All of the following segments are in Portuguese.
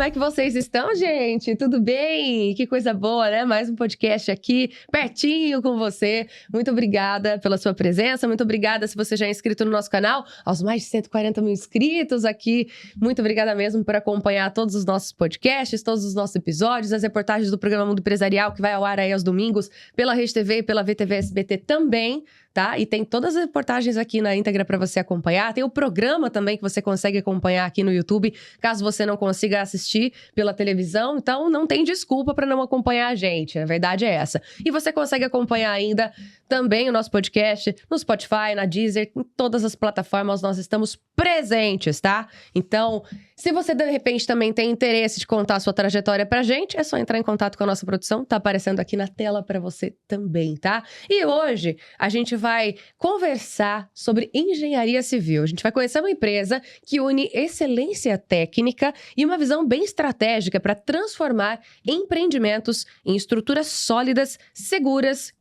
é que vocês estão, gente? Tudo bem? Que coisa boa, né? Mais um podcast aqui, pertinho com você. Muito obrigada pela sua presença, muito obrigada se você já é inscrito no nosso canal, aos mais de 140 mil inscritos aqui. Muito obrigada mesmo por acompanhar todos os nossos podcasts, todos os nossos episódios, as reportagens do programa Mundo Empresarial, que vai ao ar aí aos domingos, pela Rede TV e pela VTV SBT também. Tá? E tem todas as reportagens aqui na íntegra para você acompanhar. Tem o programa também que você consegue acompanhar aqui no YouTube, caso você não consiga assistir pela televisão. Então, não tem desculpa para não acompanhar a gente. A verdade é essa. E você consegue acompanhar ainda também o nosso podcast no Spotify, na Deezer, em todas as plataformas nós estamos presentes, tá? Então, se você de repente também tem interesse de contar a sua trajetória pra gente, é só entrar em contato com a nossa produção, tá aparecendo aqui na tela pra você também, tá? E hoje a gente vai conversar sobre engenharia civil. A gente vai conhecer uma empresa que une excelência técnica e uma visão bem estratégica para transformar empreendimentos em estruturas sólidas, seguras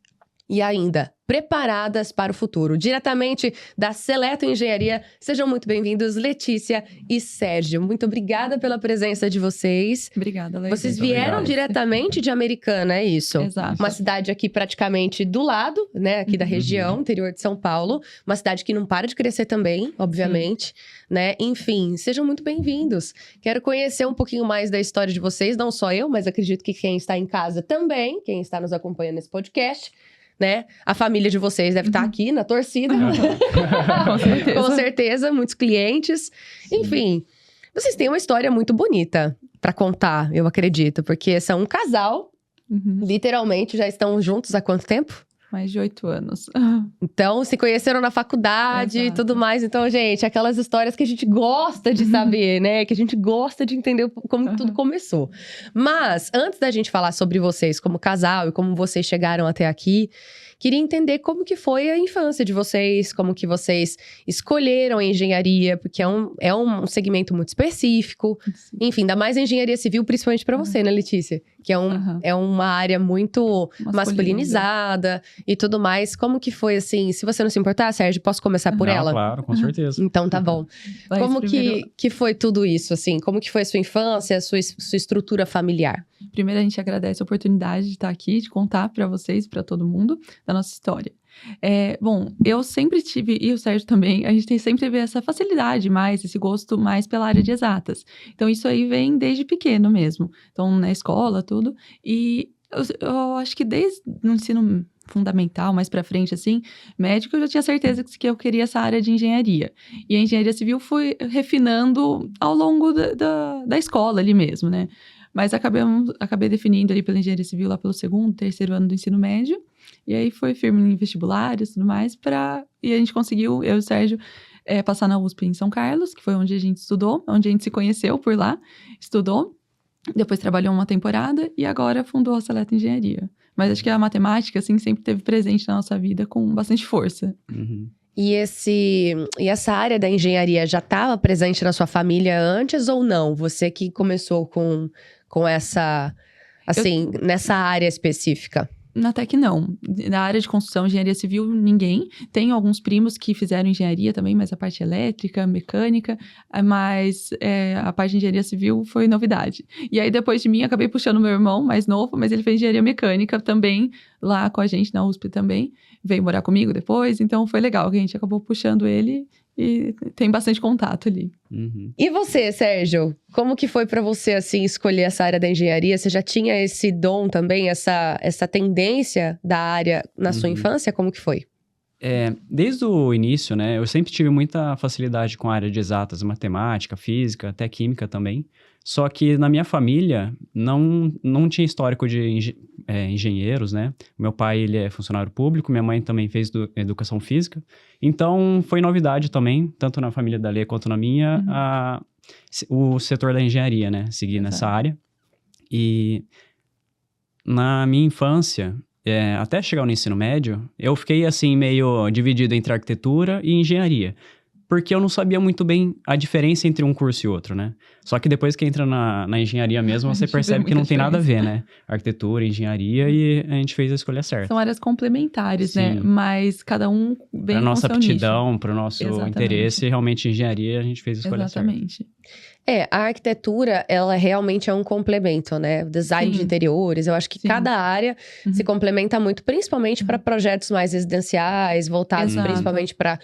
e ainda preparadas para o futuro. Diretamente da Seleto Engenharia, sejam muito bem-vindos, Letícia e Sérgio. Muito obrigada pela presença de vocês. Obrigada, Letícia. Vocês vieram diretamente de Americana, é isso? Exato. Uma cidade aqui praticamente do lado, né? Aqui da região, interior de São Paulo. Uma cidade que não para de crescer também, obviamente, né? Enfim, sejam muito bem-vindos. Quero conhecer um pouquinho mais da história de vocês, não só eu, mas acredito que quem está em casa também, quem está nos acompanhando nesse podcast, né? A família de vocês deve estar aqui na torcida. Com certeza. Com certeza, muitos clientes. Enfim, vocês têm uma história muito bonita para contar, eu acredito. Porque são um casal, literalmente, já estão juntos há quanto tempo? Mais de 8 anos. Então, se conheceram na faculdade e tudo mais. Então, gente, aquelas histórias que a gente gosta de saber, né? Que a gente gosta de entender como tudo começou. Mas, antes da gente falar sobre vocês como casal e como vocês chegaram até aqui, queria entender como que foi a infância de vocês, como que vocês escolheram a engenharia, porque é um segmento muito específico. Sim. Enfim, ainda mais a engenharia civil, principalmente para você, né, Letícia? Que é uma área muito masculinizada e tudo mais. Como que foi, assim? Se você não se importar, Sérgio, posso começar por ela? Claro, com certeza. Então, tá bom. Mas Como primeiro, que foi tudo isso, assim? Como que foi a sua infância, a sua estrutura familiar? primeiro, a gente agradece a oportunidade de estar aqui, de contar para vocês, para todo mundo, da nossa história. Bom, eu sempre tive, e o Sérgio também, a gente sempre teve essa facilidade mais, esse gosto mais pela área de exatas. Então, isso aí vem desde pequeno mesmo. Então, na escola, tudo. E eu acho que desde o ensino fundamental, mais pra frente, assim, médico, eu já tinha certeza que eu queria essa área de engenharia. E a engenharia civil foi refinando ao longo da escola ali mesmo, né? Mas acabei definindo ali pela engenharia civil lá pelo segundo, terceiro ano do ensino médio. E aí foi firme em vestibulares e tudo mais. E a gente conseguiu, eu e o Sérgio, passar na USP em São Carlos, que foi onde a gente estudou, onde a gente se conheceu por lá, estudou. Depois trabalhou uma temporada e agora fundou a Seleto Engenharia. Mas acho que a matemática, assim, sempre esteve presente na nossa vida com bastante força. E essa área da engenharia já estava presente na sua família antes ou não? Você que começou com essa, assim, nessa área específica? Até que não. Na área de construção, engenharia civil, ninguém. Tem alguns primos que fizeram engenharia também, mas a parte elétrica, mecânica, mas a parte de engenharia civil foi novidade. E aí, depois de mim, acabei puxando meu irmão mais novo, mas ele fez engenharia mecânica também, lá com a gente, na USP também. Veio morar comigo depois, então foi legal, que a gente acabou puxando ele e tem bastante contato ali. E você, Sérgio? Como que foi pra você, assim, escolher essa área da engenharia? Você já tinha esse dom também, essa tendência da área na sua infância? Como que foi? Desde o início, né, eu sempre tive muita facilidade com a área de exatas, matemática, física, até química também. Só que na minha família não tinha histórico de engenheiros, né? Meu pai, ele é funcionário público, minha mãe também fez educação física. Então, foi novidade também, tanto na família da Lê quanto na minha, o setor da engenharia, né? Seguir nessa área. E na minha infância, até chegar no ensino médio, eu fiquei assim meio dividido entre arquitetura e engenharia. Porque eu não sabia muito bem a diferença entre um curso e outro, né? Só que depois que entra na engenharia mesmo, você percebe que não tem nada a ver, né? Arquitetura, engenharia, e a gente fez a escolha certa. São áreas complementares, né? Mas cada um bem para com nossa seu aptidão, nicho. para o nosso Exatamente. interesse, realmente engenharia, a gente fez a escolha certa. Exatamente. A arquitetura, ela realmente é um complemento, né? O design Sim. de interiores, eu acho que Sim. cada área se complementa muito, principalmente para projetos mais residenciais, voltados Exato. principalmente para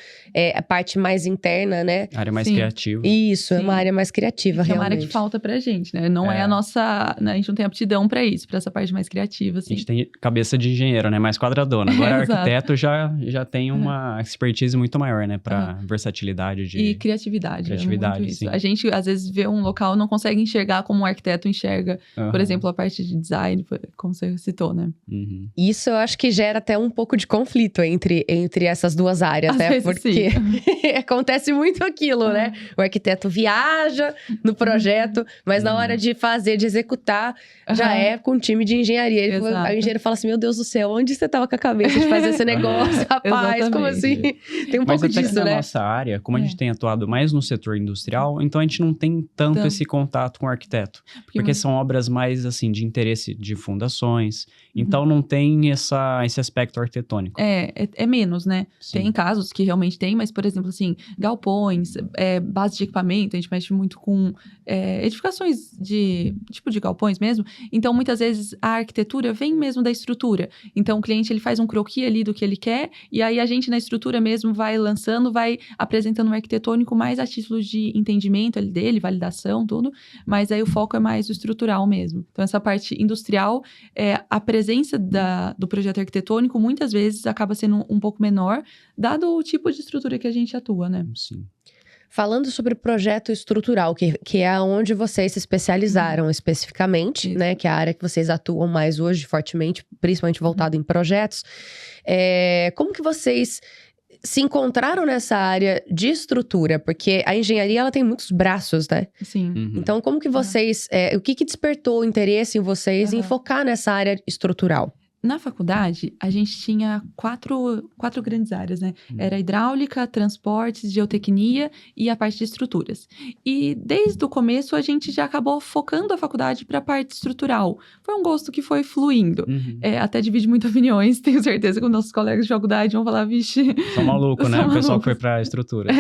a parte mais interna, né? Área mais Sim. criativa. Isso, é Sim. uma área mais criativa, Que é uma realmente. área que falta pra gente, né? Não é a nossa... A gente não tem aptidão pra isso, pra essa parte mais criativa, A assim. gente tem cabeça de engenheiro, né? Mais quadradona. Agora, Exato. arquiteto já tem uma expertise muito maior, né? Pra versatilidade de... E criatividade. Criatividade, é muito isso. sim. A gente, às vezes, vê um local e não consegue enxergar como um arquiteto enxerga. Aham. Por exemplo, a parte de design, como você citou, né? Uhum. Isso eu acho que gera até um pouco de conflito entre essas duas áreas, Às né? vezes, Porque acontece muito aquilo, né? O arquiteto viaja no projeto, mas na hora de fazer, de executar, já é com um time de engenharia. Exato. Aí o engenheiro fala assim, meu Deus do céu, onde você tava com a cabeça de fazer esse negócio, rapaz? Como assim? Tem um Mas pouco até disso, que na né? nossa área, como a gente tem atuado mais no setor industrial, então a gente não tem tanto esse contato com o arquiteto. Porque são obras mais, assim, de interesse de fundações. Então não tem esse aspecto arquitetônico. É menos, né? Sim. Tem casos que realmente tem, mas, por exemplo, assim, galpões, base de equipamento, a gente mexe muito com edificações tipo de galpões mesmo. Então, muitas vezes, a arquitetura vem mesmo da estrutura. Então, o cliente, ele faz um croquis ali do que ele quer, e aí a gente, na estrutura mesmo, vai lançando, vai apresentando um arquitetônico mais a título de entendimento ali dele, validação, tudo. Mas aí o foco é mais o estrutural mesmo. Então, essa parte industrial, a presença do projeto arquitetônico, muitas vezes, acaba sendo um pouco menor, dado o tipo de estrutura que a gente atua, né? Sim. Falando sobre projeto estrutural, que é onde vocês se especializaram especificamente, Isso. né? Que é a área que vocês atuam mais hoje, fortemente, principalmente voltado em projetos. Como que vocês se encontraram nessa área de estrutura? Porque a engenharia, ela tem muitos braços, né? Sim. Uhum. Então, como que vocês... o que despertou o interesse em vocês em focar nessa área estrutural? Na faculdade, a gente tinha quatro grandes áreas, né? Era hidráulica, transportes, geotecnia e a parte de estruturas. E desde o começo, a gente já acabou focando a faculdade para a parte estrutural. Foi um gosto que foi fluindo. Uhum. Até divide muitas opiniões, tenho certeza que os nossos colegas de faculdade vão falar, vixe... São malucos, né? São O pessoal malucos. que foi pra estrutura.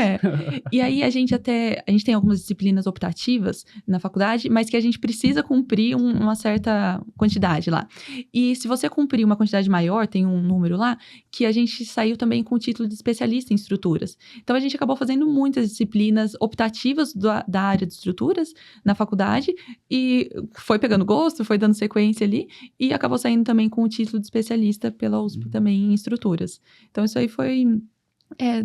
E aí, a gente tem algumas disciplinas optativas na faculdade, mas que a gente precisa cumprir uma certa quantidade lá. E se você cumprir uma quantidade maior, tem um número lá, que a gente saiu também com o título de especialista em estruturas. Então, a gente acabou fazendo muitas disciplinas optativas da área de estruturas na faculdade e foi pegando gosto, foi dando sequência ali e acabou saindo também com o título de especialista pela USP também em estruturas. Então, isso aí foi...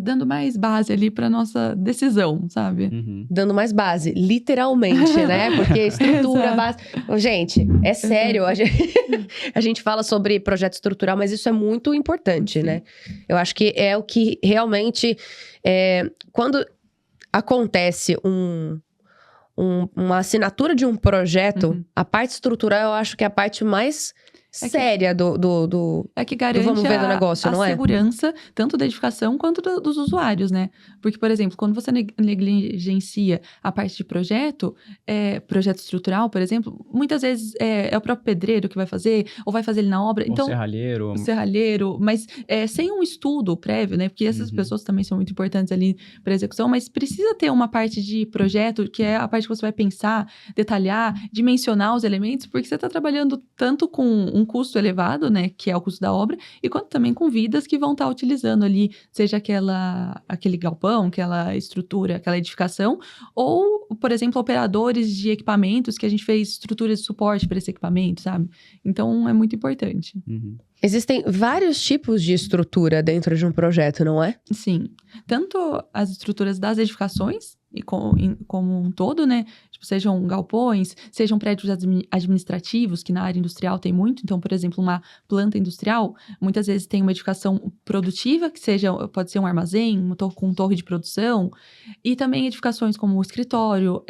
dando mais base ali pra nossa decisão, sabe? Uhum. Dando mais base, literalmente, né? Porque estrutura, base... Gente, é sério, a gente fala sobre projeto estrutural, mas isso é muito importante, né? Eu acho que é o que realmente... quando acontece uma assinatura de um projeto, a parte estrutural eu acho que é a parte mais... séria É que garante vamos ver do negócio, não a é? segurança, tanto da edificação quanto dos usuários, né? Porque, por exemplo, quando você negligencia a parte de projeto estrutural, por exemplo, muitas vezes é o próprio pedreiro que vai fazer, ou vai fazer ele na obra. Então, O serralheiro, mas sem um estudo prévio, né? Porque essas pessoas também são muito importantes ali para execução, mas precisa ter uma parte de projeto, que é a parte que você vai pensar, detalhar, dimensionar os elementos, porque você está trabalhando tanto com um custo elevado, né, que é o custo da obra, e quanto também com vidas que vão estar utilizando ali, seja aquele galpão, aquela estrutura, aquela edificação, ou, por exemplo, operadores de equipamentos que a gente fez estruturas de suporte para esse equipamento, sabe? Então, é muito importante. Uhum. Existem vários tipos de estrutura dentro de um projeto, não é? Sim. Tanto as estruturas das edificações, como um todo, né? Tipo, sejam galpões, sejam prédios administrativos, que na área industrial tem muito. Então, por exemplo, uma planta industrial, muitas vezes tem uma edificação produtiva, que pode ser um armazém, com torre de produção, e também edificações como escritório,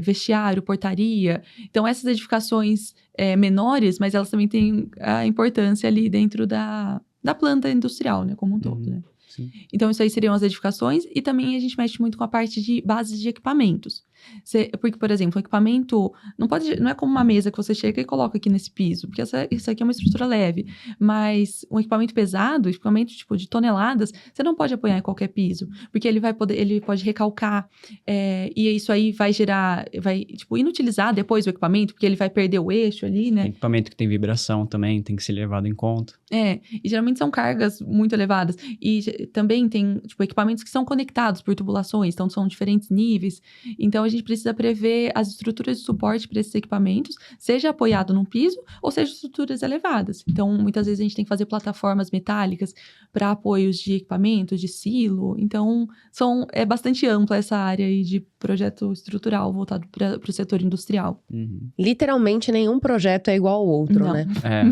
vestiário, portaria. Então, essas edificações menores, mas elas também têm a importância ali dentro da planta industrial, né? Como um todo, né? Sim. Então, isso aí seriam as edificações e também a gente mexe muito com a parte de bases de equipamentos. Porque, por exemplo, o equipamento não é como uma mesa que você chega e coloca aqui nesse piso, porque isso aqui é uma estrutura leve. Mas um equipamento pesado, equipamento tipo de toneladas, você não pode apoiar em qualquer piso, porque ele pode recalcar, e isso aí vai tipo, inutilizar depois o equipamento, porque ele vai perder o eixo ali, né? Equipamento que tem vibração também tem que ser levado em conta. E geralmente são cargas muito elevadas. E também tem, tipo, equipamentos que são conectados por tubulações, então são diferentes níveis. Então, a gente precisa prever as estruturas de suporte para esses equipamentos, seja apoiado num piso ou seja estruturas elevadas. Então, muitas vezes a gente tem que fazer plataformas metálicas para apoios de equipamentos, de silo. Então, é bastante ampla essa área aí de projeto estrutural voltado para o setor industrial. Uhum. Literalmente, nenhum projeto é igual ao outro, Não. né?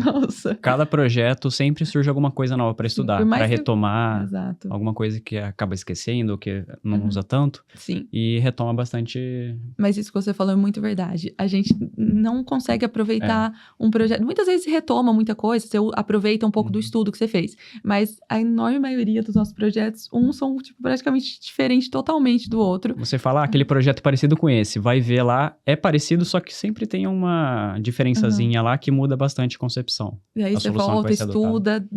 Nossa. Cada projeto sempre surge alguma coisa nova para estudar, para retomar Exato. alguma coisa que acaba esquecendo, ou que não usa tanto. Sim. E retoma bastante. Mas isso que você falou é muito verdade. A gente não consegue aproveitar um projeto. Muitas vezes retoma muita coisa, você aproveita um pouco do estudo que você fez. Mas a enorme maioria dos nossos projetos, são tipo, praticamente diferentes totalmente do outro. Você fala, aquele projeto é parecido com esse. Vai ver lá, é parecido, só que sempre tem uma diferençazinha lá que muda bastante a concepção. E aí a você solução que volta, vai ser estuda.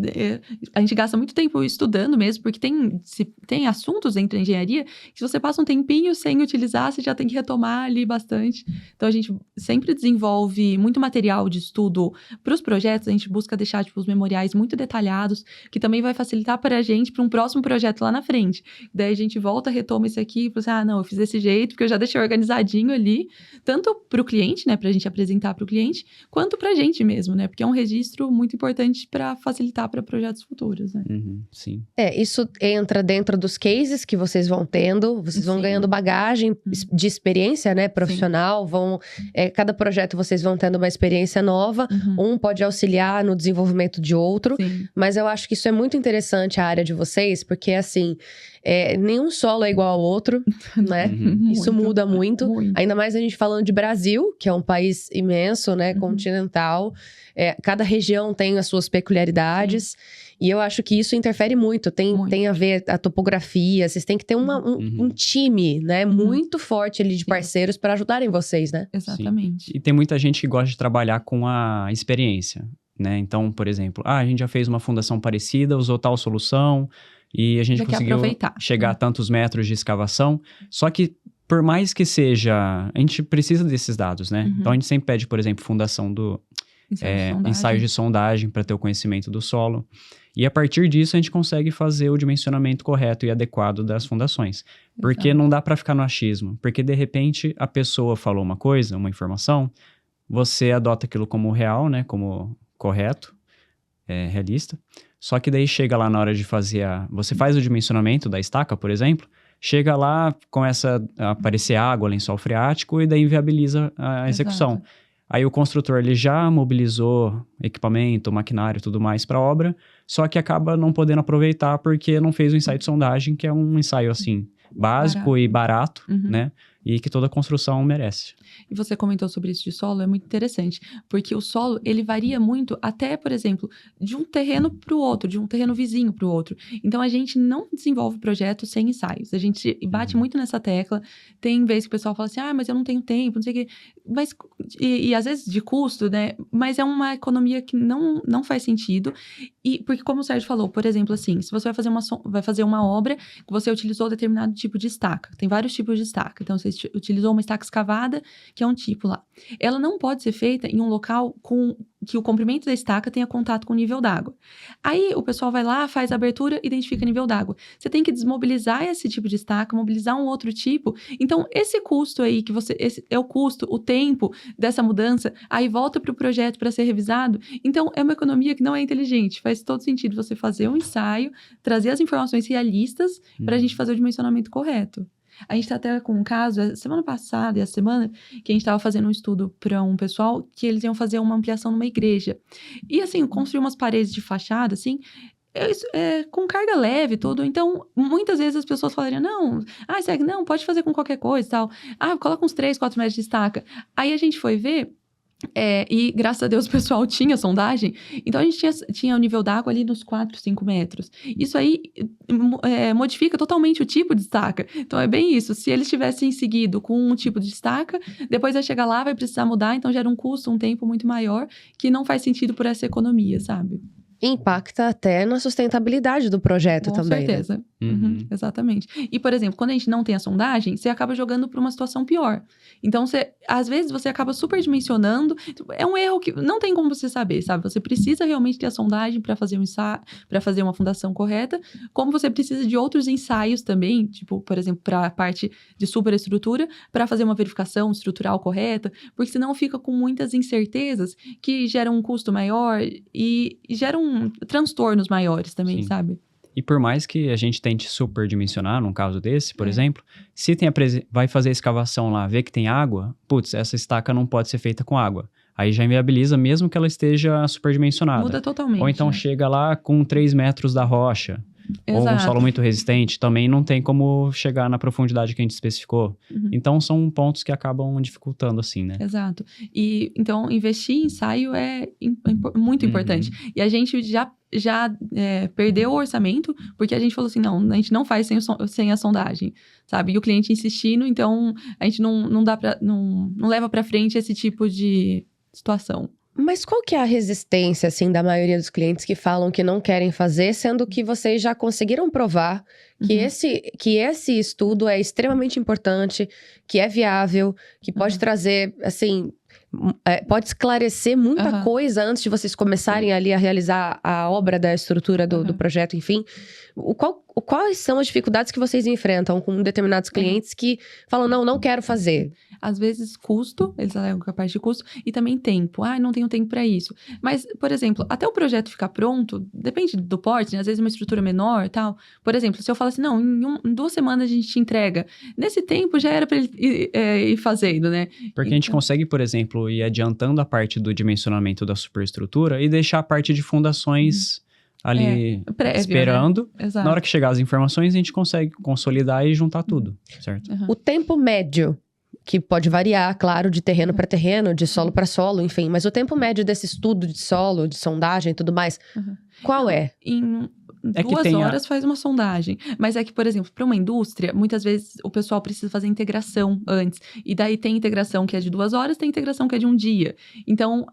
A gente gasta muito tempo estudando mesmo, porque tem assuntos dentro da engenharia que se você passa um tempinho sem utilizar, você já tem que retomar ali bastante. Então, a gente sempre desenvolve muito material de estudo para os projetos. A gente busca deixar tipo, os memoriais muito detalhados, que também vai facilitar para a gente para um próximo projeto lá na frente. Daí, a gente volta, retoma isso aqui e fala assim, não, eu fiz desse jeito, porque eu já deixei organizadinho ali, tanto para o cliente, né, para a gente apresentar para o cliente, quanto para a gente mesmo, né, porque é um registro muito importante para facilitar para projetos futuros, né. Sim. Isso entra dentro dos cases que vocês vão tendo, vocês vão ganhando bagagem de experiência, né, profissional, cada projeto vocês vão tendo uma experiência nova, um pode auxiliar no desenvolvimento de outro, mas eu acho que isso é muito interessante a área de vocês, porque assim, nenhum solo é igual ao outro, né, isso muda muito, ainda mais a gente falando de Brasil, que é um país imenso, né, continental, cada região tem as suas peculiaridades, e eu acho que isso interfere muito. Tem a ver a topografia. Vocês têm que ter um time, né? Muito forte ali de parceiros para ajudarem vocês, né? Exatamente. Sim. E tem muita gente que gosta de trabalhar com a experiência, né? Então, por exemplo, a gente já fez uma fundação parecida, usou tal solução e a gente conseguiu chegar a tantos metros de escavação. Só que, por mais que seja... A gente precisa desses dados, né? Então, a gente sempre pede, por exemplo, fundação do... ensaios de sondagem para ter o conhecimento do solo. E a partir disso a gente consegue fazer o dimensionamento correto e adequado das fundações. Porque não dá para ficar no achismo. Porque de repente a pessoa falou uma coisa, uma informação, você adota aquilo como real, né? Como correto, realista. Só que daí chega lá na hora de fazer você faz o dimensionamento da estaca, por exemplo, chega lá, começa a aparecer água, lençol freático e daí inviabiliza a execução. Aí o construtor ele já mobilizou equipamento, maquinário e tudo mais para a obra, só que acaba não podendo aproveitar porque não fez o ensaio de sondagem, que é um ensaio assim básico e barato, né? E que toda construção merece. E você comentou sobre isso de solo, é muito interessante, porque o solo, ele varia muito até, por exemplo, de um terreno para o outro, de um terreno vizinho para o outro. Então, a gente não desenvolve projetos sem ensaios. A gente bate muito nessa tecla. Tem vezes que o pessoal fala assim, mas eu não tenho tempo, não sei o quê. Mas, e às vezes de custo, né? Mas é uma economia que não faz sentido. E, porque como o Sérgio falou, por exemplo, assim, se você vai fazer uma obra que você utilizou determinado tipo de estaca. Tem vários tipos de estaca. Então, você utilizou uma estaca escavada, que é um tipo lá. Ela não pode ser feita em um local que o comprimento da estaca tenha contato com o nível d'água. Aí o pessoal vai lá, faz a abertura, identifica nível d'água. Você tem que desmobilizar esse tipo de estaca, mobilizar um outro tipo. Então, esse custo aí, esse é o custo, o tempo dessa mudança, aí volta para o projeto para ser revisado. Então, é uma economia que não é inteligente. Faz todo sentido você fazer um ensaio, trazer as informações realistas para a gente fazer o dimensionamento correto. A gente tá até com um caso, semana passada e a semana, que a gente tava fazendo um estudo para um pessoal que eles iam fazer uma ampliação numa igreja. E assim, construir umas paredes de fachada, assim, com carga leve, tudo. Então, muitas vezes as pessoas falariam, não, pode fazer com qualquer coisa e tal. Coloca uns 3, 4 metros de estaca. Aí a gente foi ver, E graças a Deus o pessoal tinha sondagem, então a gente tinha o nível d'água ali nos 4, 5 metros. Isso aí modifica totalmente o tipo de estaca. Então é bem isso, se eles tivessem seguido com um tipo de estaca, depois vai chegar lá, vai precisar mudar, então gera um custo, um tempo muito maior, que não faz sentido por essa economia, sabe? Impacta até na sustentabilidade do projeto Com também, certeza. né? Exatamente. E, por exemplo, quando a gente não tem a sondagem, você acaba jogando para uma situação pior. Então, às vezes, você acaba superdimensionando. É um erro que não tem como você saber, sabe? Você precisa realmente ter a sondagem para fazer para fazer uma fundação correta, como você precisa de outros ensaios também, tipo, por exemplo, para a parte de superestrutura, para fazer uma verificação estrutural correta, porque senão fica com muitas incertezas que geram um custo maior e geram transtornos maiores também, Sim. sabe? E por mais que a gente tente superdimensionar, num caso desse, por exemplo, se vai fazer a escavação lá, vê que tem água, putz, essa estaca não pode ser feita com água. Aí já inviabiliza mesmo que ela esteja superdimensionada. Muda totalmente. Ou então chega lá com 3 metros da rocha. Exato. Ou um solo muito resistente, também não tem como chegar na profundidade que a gente especificou. Então, são pontos que acabam dificultando, assim, né? Exato. E, então, investir em ensaio é muito importante. E a gente já perdeu o orçamento, porque a gente falou assim, não, a gente não faz sem a sondagem, sabe? E o cliente insistindo, então, a gente não leva pra frente esse tipo de situação. Mas qual que é a resistência, assim, da maioria dos clientes que falam que não querem fazer, sendo que vocês já conseguiram provar que esse estudo é extremamente importante, que é viável, que pode trazer, assim, pode esclarecer muita coisa antes de vocês começarem ali a realizar a obra da estrutura do projeto, enfim. Quais são as dificuldades que vocês enfrentam com determinados clientes que falam, não quero fazer? Às vezes, custo, eles alegam que é a parte de custo, e também tempo. Não tenho tempo para isso. Mas, por exemplo, até o projeto ficar pronto, depende do porte, né? Às vezes uma estrutura menor e tal. Por exemplo, se eu falar assim, não, em 2 semanas a gente te entrega. Nesse tempo já era para ele ir fazendo, né? Porque a gente consegue, por exemplo, ir adiantando a parte do dimensionamento da superestrutura e deixar a parte de fundações ali prévio, esperando. Né? Exato. Na hora que chegar as informações, a gente consegue consolidar e juntar tudo, certo? O tempo médio, que pode variar, claro, de terreno para terreno, de solo para solo, enfim. Mas o tempo médio desse estudo de solo, de sondagem e tudo mais, qual é? Em 2 horas faz uma sondagem. Mas é que, por exemplo, para uma indústria, muitas vezes o pessoal precisa fazer integração antes. E daí tem integração que é de 2 horas, tem integração que é de 1 dia. Então,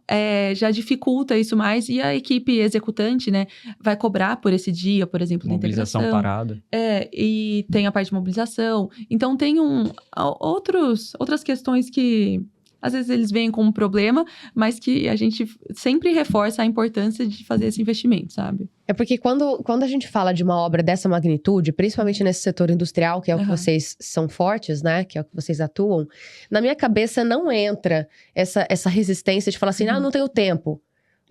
já dificulta isso mais. E a equipe executante, né, vai cobrar por esse dia, por exemplo, da integração. Mobilização parada. E tem a parte de mobilização. Então, tem outras questões que às vezes eles veem como problema, mas que a gente sempre reforça a importância de fazer esse investimento, sabe? É porque quando a gente fala de uma obra dessa magnitude, principalmente nesse setor industrial, que é o que vocês são fortes, né? Que é o que vocês atuam, na minha cabeça não entra essa resistência de falar assim, não tenho tempo.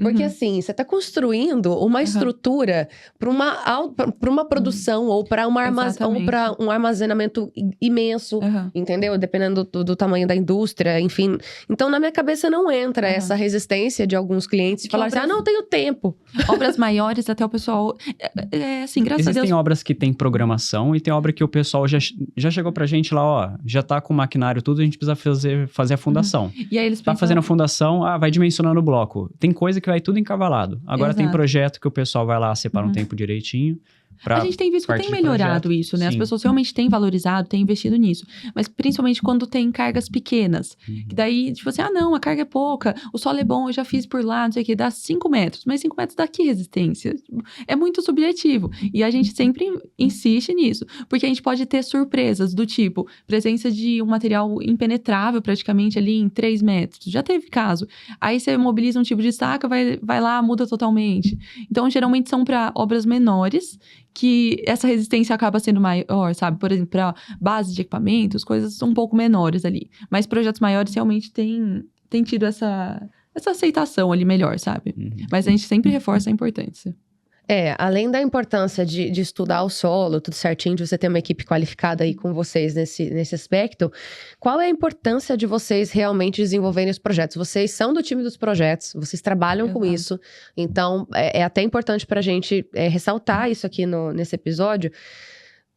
Porque assim, você está construindo uma estrutura para uma produção ou para um armazenamento imenso, entendeu? Dependendo do tamanho da indústria, enfim. Então, na minha cabeça não entra essa resistência de alguns clientes de falar assim, não tenho tempo. Obras maiores, até o pessoal... assim, graças a Deus... Existem obras que tem programação e tem obra que o pessoal já chegou pra gente lá, já tá com o maquinário tudo, a gente precisa fazer a fundação. E aí eles pensam... Tá fazendo a fundação, vai dimensionando o bloco. Tem coisa que vai tudo encavalado. Agora tem projeto que o pessoal vai lá, separa um tempo direitinho. A gente tem visto que tem melhorado isso, né? Sim. As pessoas realmente têm valorizado, têm investido nisso. Mas principalmente quando tem cargas pequenas. Que daí, tipo assim, a carga é pouca, o solo é bom, eu já fiz por lá, não sei o que, dá 5 metros. Mas 5 metros dá que resistência? É muito subjetivo. E a gente sempre insiste nisso. Porque a gente pode ter surpresas do tipo, presença de um material impenetrável praticamente ali em 3 metros. Já teve caso. Aí você mobiliza um tipo de estaca, vai lá, muda totalmente. Então, geralmente são para obras menores, que essa resistência acaba sendo maior, sabe? Por exemplo, para base de equipamentos, coisas um pouco menores ali. Mas projetos maiores realmente têm tido essa aceitação ali melhor, sabe? Mas a gente sempre reforça a importância. Além da importância de estudar o solo, tudo certinho, de você ter uma equipe qualificada aí com vocês nesse aspecto, qual é a importância de vocês realmente desenvolverem os projetos? Vocês são do time dos projetos, vocês trabalham com isso, então é até importante pra gente ressaltar isso aqui nesse episódio.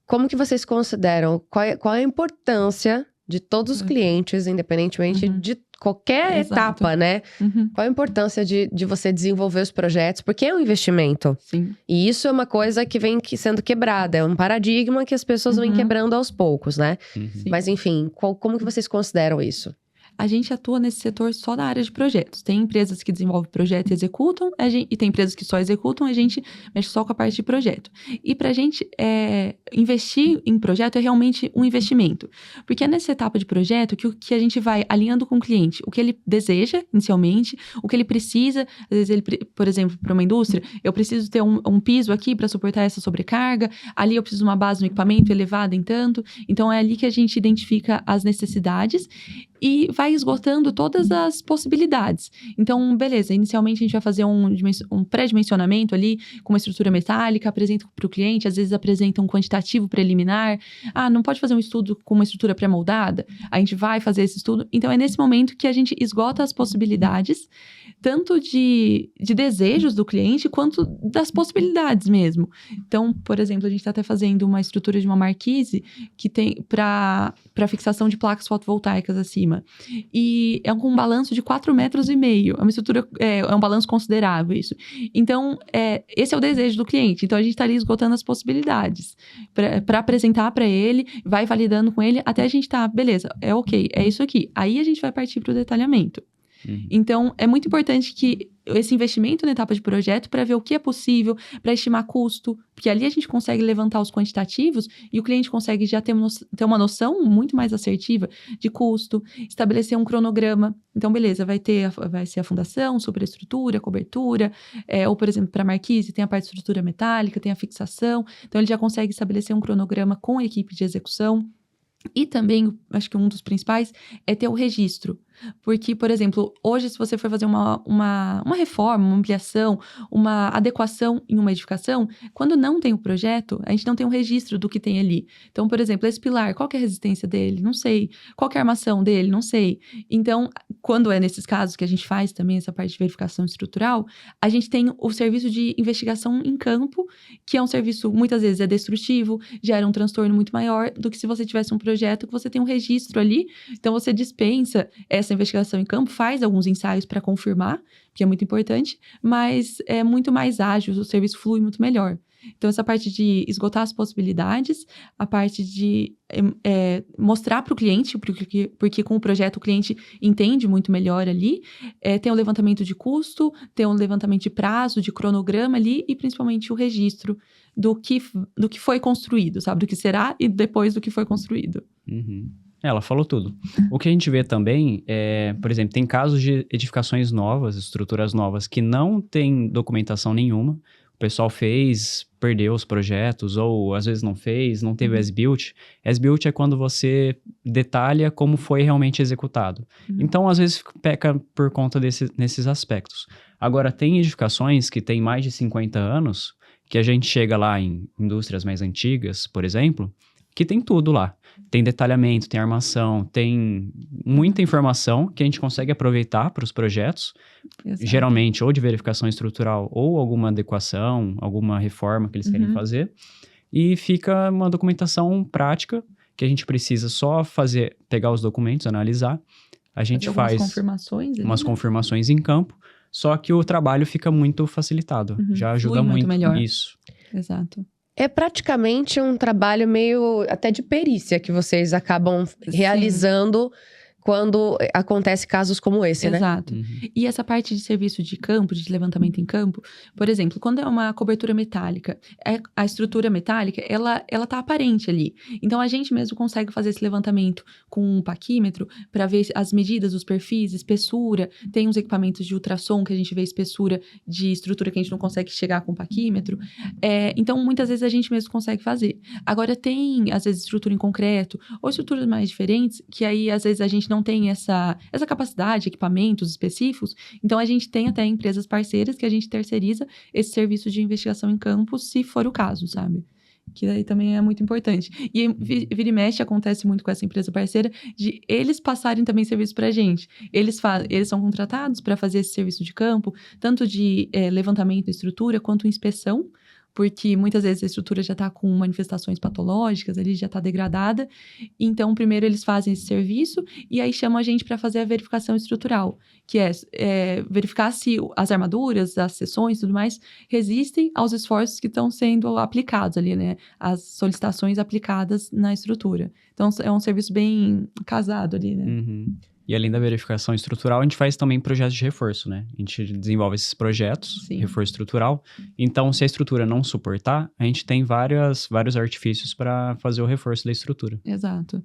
Como que vocês consideram? Qual é a importância de todos os clientes, independentemente de qualquer Exato. etapa, né? Uhum. Qual a importância de você desenvolver os projetos? Porque é um investimento. Sim. E isso é uma coisa que vem sendo quebrada. É um paradigma que as pessoas vão quebrando aos poucos, né? Uhum. Mas enfim, como que vocês consideram isso? A gente atua nesse setor só na área de projetos. Tem empresas que desenvolvem projeto e executam, e tem empresas que só executam, a gente mexe só com a parte de projeto. E pra gente, investir em projeto é realmente um investimento. Porque é nessa etapa de projeto que a gente vai alinhando com o cliente o que ele deseja inicialmente, o que ele precisa. Às vezes, por exemplo, para uma indústria, eu preciso ter um piso aqui para suportar essa sobrecarga, ali eu preciso de uma base no equipamento elevada em tanto. Então, é ali que a gente identifica as necessidades e vai esgotando todas as possibilidades. Então, beleza, inicialmente a gente vai fazer um pré-dimensionamento ali com uma estrutura metálica, apresenta para o cliente, às vezes apresenta um quantitativo preliminar. Não pode fazer um estudo com uma estrutura pré-moldada? A gente vai fazer esse estudo. Então, é nesse momento que a gente esgota as possibilidades, tanto de desejos do cliente, quanto das possibilidades mesmo. Então, por exemplo, a gente está até fazendo uma estrutura de uma marquise que tem para fixação de placas fotovoltaicas acima. E é com um balanço de 4,5 metros. É uma estrutura, é um balanço considerável isso. Então, esse é o desejo do cliente. Então, a gente está ali esgotando as possibilidades para apresentar para ele, vai validando com ele, até a gente beleza, é ok, é isso aqui. Aí a gente vai partir para o detalhamento. Então, é muito importante que esse investimento na etapa de projeto para ver o que é possível, para estimar custo, porque ali a gente consegue levantar os quantitativos e o cliente consegue já ter uma noção muito mais assertiva de custo, estabelecer um cronograma. Então, beleza, vai ser a fundação, superestrutura, cobertura, ou, por exemplo, para a marquise, tem a parte de estrutura metálica, tem a fixação. Então, ele já consegue estabelecer um cronograma com a equipe de execução. E também, acho que um dos principais é ter o registro. Porque, por exemplo, hoje se você for fazer uma reforma, uma ampliação, uma adequação em uma edificação, quando não tem o projeto, a gente não tem um registro do que tem ali. Então, por exemplo, esse pilar, qual que é a resistência dele? Não sei. Qual que é a armação dele? Não sei. Então, quando é nesses casos que a gente faz também essa parte de verificação estrutural, a gente tem o serviço de investigação em campo, que é um serviço, muitas vezes, é destrutivo, gera um transtorno muito maior do que se você tivesse um projeto que você tem um registro ali. Então, você dispensa essa investigação em campo, faz alguns ensaios para confirmar, que é muito importante, mas é muito mais ágil, o serviço flui muito melhor. Então, essa parte de esgotar as possibilidades, a parte de mostrar para o cliente, porque com o projeto o cliente entende muito melhor ali, tem o levantamento de custo, tem o levantamento de prazo, de cronograma ali, e principalmente o registro do que foi construído, sabe? Do que será e depois do que foi construído. Uhum. Ela falou tudo. O que a gente vê também por exemplo, tem casos de edificações novas, estruturas novas, que não tem documentação nenhuma. O pessoal perdeu os projetos, ou às vezes não fez, não teve as-built. As-built é quando você detalha como foi realmente executado. Então, às vezes, peca por conta nesses aspectos. Agora, tem edificações que têm mais de 50 anos, que a gente chega lá em indústrias mais antigas, por exemplo, que tem tudo lá. Tem detalhamento, tem armação, tem muita informação que a gente consegue aproveitar para os projetos, geralmente ou de verificação estrutural ou alguma adequação, alguma reforma que eles querem fazer, e fica uma documentação prática que a gente precisa só pegar os documentos, analisar, a gente faz umas confirmações em campo, só que o trabalho fica muito facilitado, já ajuda muito melhor. Isso. Exato. É praticamente um trabalho meio até de perícia que vocês acabam realizando quando acontece casos como esse, né? Exato. E essa parte de serviço de campo, de levantamento em campo, por exemplo, quando é uma cobertura metálica, a estrutura metálica, ela tá aparente ali. Então, a gente mesmo consegue fazer esse levantamento com um paquímetro para ver as medidas, os perfis, espessura. Tem uns equipamentos de ultrassom que a gente vê espessura de estrutura que a gente não consegue chegar com o paquímetro. Então, muitas vezes a gente mesmo consegue fazer. Agora, tem, às vezes, estrutura em concreto ou estruturas mais diferentes, que aí, às vezes, a gente não tem essa capacidade, equipamentos específicos. Então, a gente tem até empresas parceiras que a gente terceiriza esse serviço de investigação em campo, se for o caso, sabe? Que daí também é muito importante. E vira e mexe, acontece muito com essa empresa parceira, de eles passarem também serviço pra gente. Eles são contratados para fazer esse serviço de campo, tanto de levantamento da estrutura, quanto inspeção, porque muitas vezes a estrutura já está com manifestações patológicas, ali já está degradada. Então, primeiro eles fazem esse serviço e aí chamam a gente para fazer a verificação estrutural, que é verificar se as armaduras, as seções e tudo mais resistem aos esforços que estão sendo aplicados ali, né? As solicitações aplicadas na estrutura. Então, é um serviço bem casado ali, né? Uhum. E além da verificação estrutural, a gente faz também projetos de reforço, né? A gente desenvolve esses projetos, Sim. reforço estrutural. Então, se a estrutura não suportar, a gente tem vários artifícios para fazer o reforço da estrutura. Exato.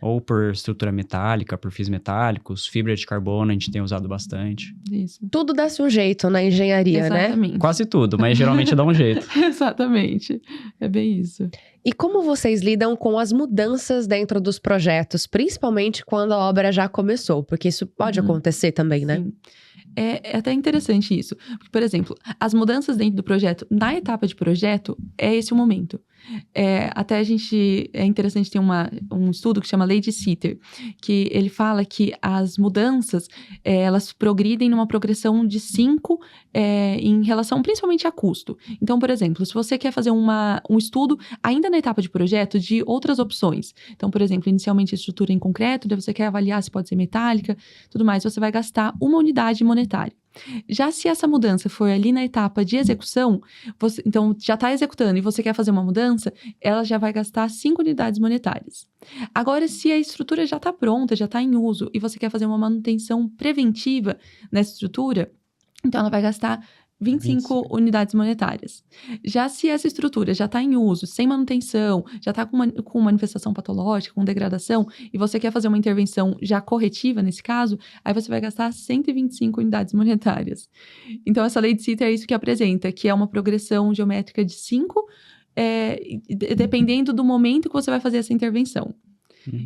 Ou por estrutura metálica, por fios metálicos, fibra de carbono, a gente tem usado bastante. Isso. Tudo dá-se um jeito na engenharia, né? Exatamente. Quase tudo, mas geralmente dá um jeito. Exatamente. É bem isso. E como vocês lidam com as mudanças dentro dos projetos, principalmente quando a obra já começou? Porque isso pode acontecer também, né? Sim. É até interessante isso. Porque, por exemplo, as mudanças dentro do projeto, na etapa de projeto, é esse o momento. Até é interessante ter um estudo que chama Lei de Sitter, que ele fala que as mudanças, elas progridem numa progressão de 5 em relação principalmente a custo. Então, por exemplo, se você quer fazer um estudo ainda na etapa de projeto de outras opções. Então, por exemplo, inicialmente a estrutura em concreto, daí você quer avaliar se pode ser metálica, tudo mais, você vai gastar uma unidade monetária. Já se essa mudança for ali na etapa de execução, então já está executando e você quer fazer uma mudança, ela já vai gastar 5 unidades monetárias. Agora, se a estrutura já está pronta, já está em uso e você quer fazer uma manutenção preventiva nessa estrutura, então ela vai gastar 25 unidades monetárias. Já se essa estrutura já está em uso, sem manutenção, já está com manifestação patológica, com degradação, e você quer fazer uma intervenção já corretiva nesse caso, aí você vai gastar 125 unidades monetárias. Então, essa lei de Sitter é isso que apresenta, que é uma progressão geométrica de 5, dependendo do momento que você vai fazer essa intervenção.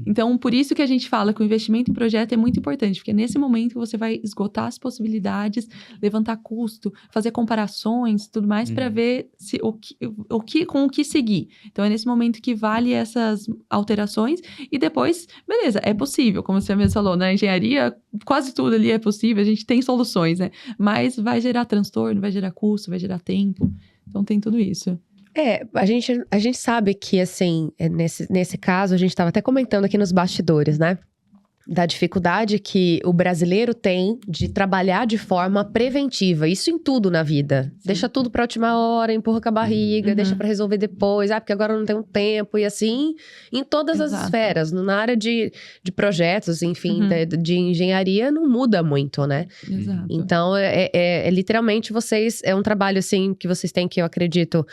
Então, por isso que a gente fala que o investimento em projeto é muito importante, porque é nesse momento que você vai esgotar as possibilidades, levantar custo, fazer comparações, tudo mais, para ver com o que seguir. Então, é nesse momento que vale essas alterações e depois, beleza, é possível, como você mesmo falou, na engenharia, quase tudo ali é possível, a gente tem soluções, né? Mas vai gerar transtorno, vai gerar custo, vai gerar tempo, então tem tudo isso. A gente sabe que, assim, nesse caso, a gente estava até comentando aqui nos bastidores, né? Da dificuldade que o brasileiro tem de trabalhar de forma preventiva. Isso em tudo na vida. Sim. Deixa tudo pra última hora, empurra com a barriga, deixa pra resolver depois. Porque agora não tenho tempo. E assim, em todas as esferas. Na área de projetos, enfim, de engenharia, não muda muito, né? Exato. Então, literalmente, é um trabalho, assim, que vocês têm que, eu acredito,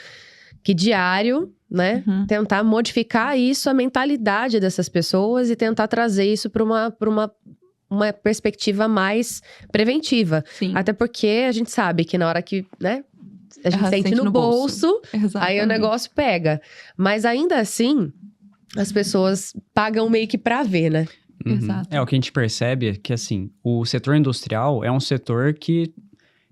que diário, né? Tentar modificar isso, a mentalidade dessas pessoas e tentar trazer isso para uma perspectiva mais preventiva. Sim. Até porque a gente sabe que na hora que, né? A gente sente no bolso, aí o negócio pega. Mas ainda assim, as pessoas pagam meio que pra ver, né? Exato. O que a gente percebe é que, assim, o setor industrial é um setor que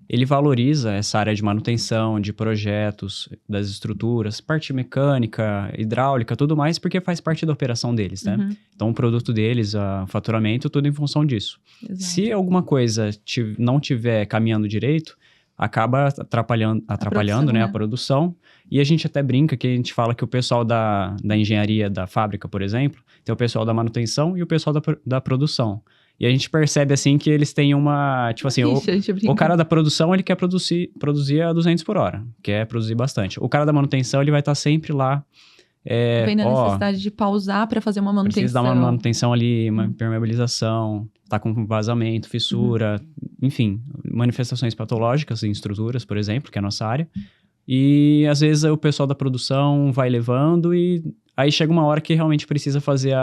ele valoriza essa área de manutenção, de projetos, das estruturas, parte mecânica, hidráulica, tudo mais, porque faz parte da operação deles, né? Então, o produto deles, o faturamento, tudo em função disso. Exato. Se alguma coisa não estiver caminhando direito, acaba atrapalhando, né, a produção. E a gente até brinca que a gente fala que o pessoal da engenharia da fábrica, por exemplo, tem o pessoal da manutenção e o pessoal da produção. E a gente percebe, assim, que eles têm uma... Tipo assim, o cara da produção, ele quer produzir a 200 por hora. Quer produzir bastante. O cara da manutenção, ele vai estar sempre lá... Vem na necessidade de pausar para fazer uma manutenção. Precisa dar uma manutenção ali, uma impermeabilização, tá com vazamento, fissura, enfim, manifestações patológicas em estruturas, por exemplo, que é a nossa área. E, às vezes, o pessoal da produção vai levando e aí chega uma hora que realmente precisa fazer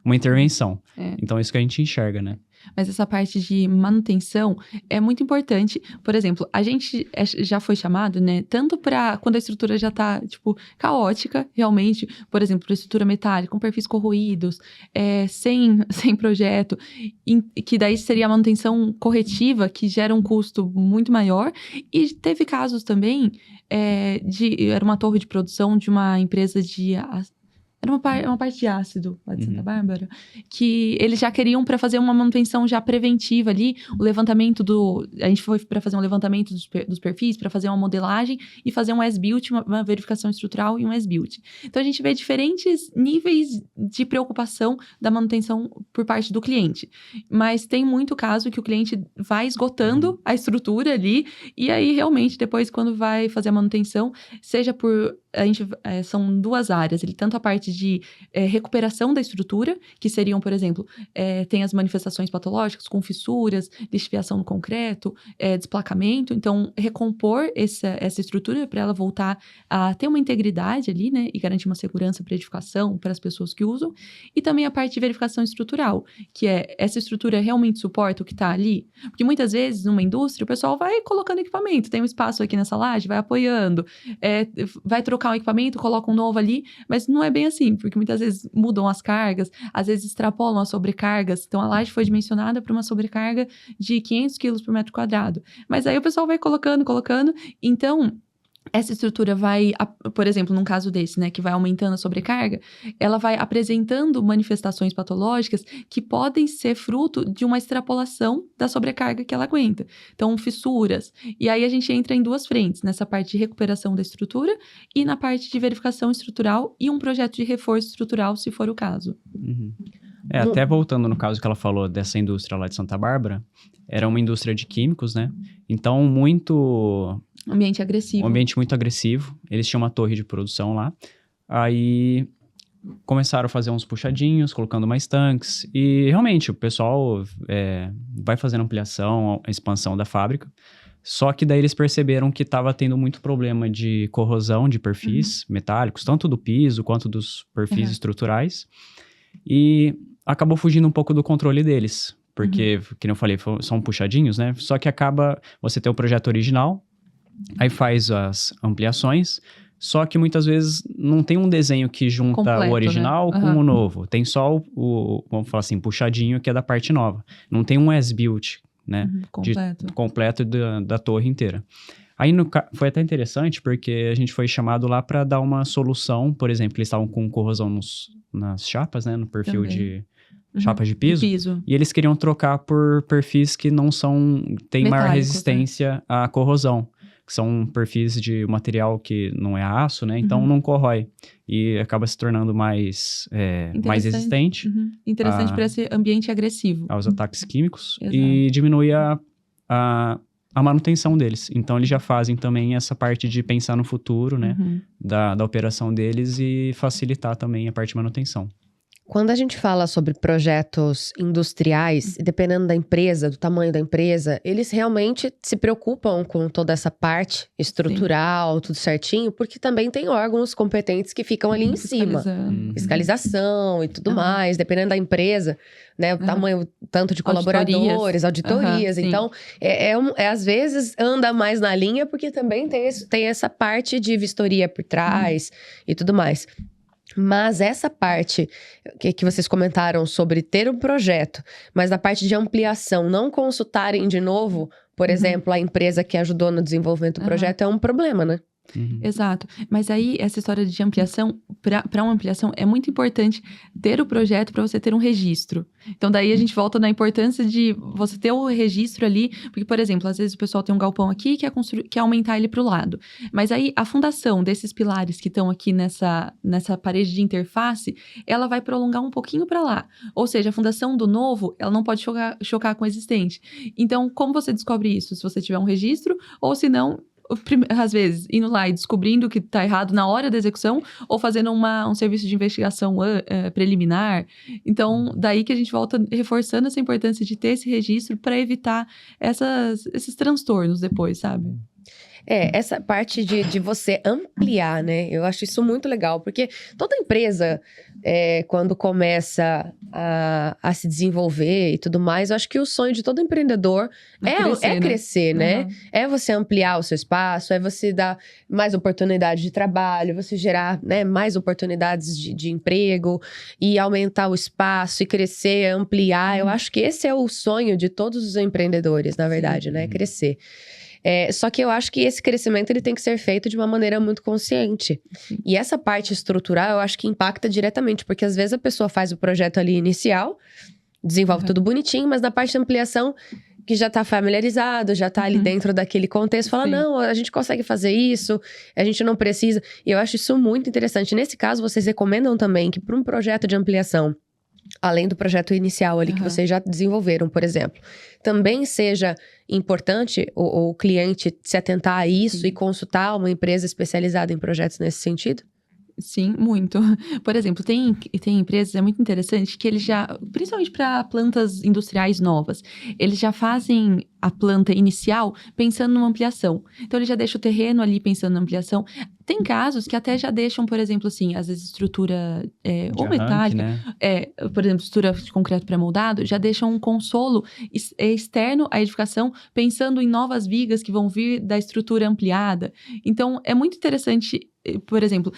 uma intervenção. Então, é isso que a gente enxerga, né? Mas essa parte de manutenção é muito importante. Por exemplo, a gente já foi chamado, né? Tanto para quando a estrutura já tá, tipo, caótica, realmente. Por exemplo, para estrutura metálica, com perfis corroídos, sem projeto. Que daí seria a manutenção corretiva, que gera um custo muito maior. E teve casos também era uma torre de produção de uma empresa de Era uma parte de ácido lá de Santa Bárbara, que eles já queriam para fazer uma manutenção já preventiva ali, o levantamento a gente foi para fazer um levantamento dos perfis, para fazer uma modelagem e fazer um as-built, uma verificação estrutural e um as-built. Então a gente vê diferentes níveis de preocupação da manutenção por parte do cliente. Mas tem muito caso que o cliente vai esgotando a estrutura ali, e aí realmente depois quando vai fazer a manutenção, seja por... são duas áreas, tanto a parte de recuperação da estrutura, que seriam, por exemplo, tem as manifestações patológicas com fissuras, lixiviação no concreto, desplacamento. Então, recompor essa estrutura para ela voltar a ter uma integridade ali, né? E garantir uma segurança para a edificação, para as pessoas que usam. E também a parte de verificação estrutural, que essa estrutura realmente suporta o que está ali? Porque muitas vezes, numa indústria, o pessoal vai colocando equipamento, tem um espaço aqui nessa laje, vai apoiando, vai trocar um equipamento, coloca um novo ali, mas não é bem assim, porque muitas vezes mudam as cargas, às vezes extrapolam as sobrecargas. Então, a laje foi dimensionada para uma sobrecarga de 500 quilos por metro quadrado. Mas aí o pessoal vai colocando. Então, essa estrutura vai, por exemplo, num caso desse, né, que vai aumentando a sobrecarga, ela vai apresentando manifestações patológicas que podem ser fruto de uma extrapolação da sobrecarga que ela aguenta. Então, fissuras. E aí a gente entra em duas frentes, nessa parte de recuperação da estrutura e na parte de verificação estrutural e um projeto de reforço estrutural, se for o caso. Até voltando no caso que ela falou dessa indústria lá de Santa Bárbara, era uma indústria de químicos, né? Então, Ambiente agressivo. Um ambiente muito agressivo. Eles tinham uma torre de produção lá. Aí começaram a fazer uns puxadinhos, colocando mais tanques. E realmente o pessoal vai fazendo ampliação, expansão da fábrica. Só que daí eles perceberam que estava tendo muito problema de corrosão de perfis metálicos, tanto do piso quanto dos perfis estruturais. E acabou fugindo um pouco do controle deles. Porque, como eu falei, são puxadinhos, né? Só que você tem o projeto original, aí faz as ampliações, só que muitas vezes não tem um desenho que junta completo, o original, né, com o novo. Tem só vamos falar assim, puxadinho, que é da parte nova. Não tem um as-built, né? Completo da torre inteira. Aí foi até interessante, porque a gente foi chamado lá para dar uma solução. Por exemplo, eles estavam com corrosão nas chapas, né? No perfil de chapas de piso. E eles queriam trocar por perfis que têm maior resistência à corrosão. Que são perfis de material que não é aço, né? Então não corrói. E acaba se tornando mais resistente. Interessante para esse ambiente agressivo. Aos ataques químicos. E diminui a manutenção deles. Então, eles já fazem também essa parte de pensar no futuro, né? Da operação deles e facilitar também a parte de manutenção. Quando a gente fala sobre projetos industriais, dependendo da empresa, do tamanho da empresa, eles realmente se preocupam com toda essa parte estrutural, tudo certinho, porque também tem órgãos competentes que ficam ali em cima. Fiscalização e tudo mais, dependendo da empresa, né? O tamanho, tanto de colaboradores, auditorias. Então, às vezes anda mais na linha, porque também tem essa parte de vistoria por trás e tudo mais. Mas essa parte que vocês comentaram sobre ter um projeto, mas na parte de ampliação, não consultarem de novo, por exemplo, a empresa que ajudou no desenvolvimento do projeto, é um problema, né? Exato. Mas aí, essa história de ampliação, para uma ampliação, é muito importante ter o projeto para você ter um registro. Então, daí a gente volta na importância de você ter o registro ali, porque, por exemplo, às vezes o pessoal tem um galpão aqui e quer aumentar ele para o lado. Mas aí, a fundação desses pilares que estão aqui nessa parede de interface, ela vai prolongar um pouquinho para lá. Ou seja, a fundação do novo, ela não pode chocar com o existente. Então, como você descobre isso? Se você tiver um registro, ou se não, às vezes, indo lá e descobrindo que está errado na hora da execução, ou fazendo um serviço de investigação preliminar. Então, daí que a gente volta reforçando essa importância de ter esse registro para evitar esses transtornos depois, sabe? Essa parte de você ampliar, né? Eu acho isso muito legal, porque toda empresa, quando começa a se desenvolver e tudo mais, eu acho que o sonho de todo empreendedor é crescer, né? É você ampliar o seu espaço, é você dar mais oportunidade de trabalho, você gerar, né, mais oportunidades de emprego e aumentar o espaço e crescer, ampliar. Eu acho que esse é o sonho de todos os empreendedores, na verdade, né? Crescer. Só que eu acho que esse crescimento ele tem que ser feito de uma maneira muito consciente. Sim. E essa parte estrutural eu acho que impacta diretamente, porque às vezes a pessoa faz o projeto ali inicial, desenvolve tudo bonitinho, mas na parte de ampliação, que já tá familiarizado, já tá ali dentro daquele contexto, fala, Sim. não, a gente consegue fazer isso, a gente não precisa. E eu acho isso muito interessante. Nesse caso, vocês recomendam também que para um projeto de ampliação, além do projeto inicial ali que vocês já desenvolveram, por exemplo, também seja importante o cliente se atentar a isso e consultar uma empresa especializada em projetos nesse sentido? Sim, muito. Por exemplo, tem empresas, é muito interessante, que eles já, principalmente para plantas industriais novas, eles já fazem a planta inicial pensando numa ampliação. Então, ele já deixa o terreno ali pensando na ampliação. Tem casos que até já deixam, por exemplo, assim, às vezes estrutura ou metálica, né? por exemplo, estrutura de concreto pré-moldado, já deixam um consolo externo à edificação, pensando em novas vigas que vão vir da estrutura ampliada. Então, é muito interessante, por exemplo,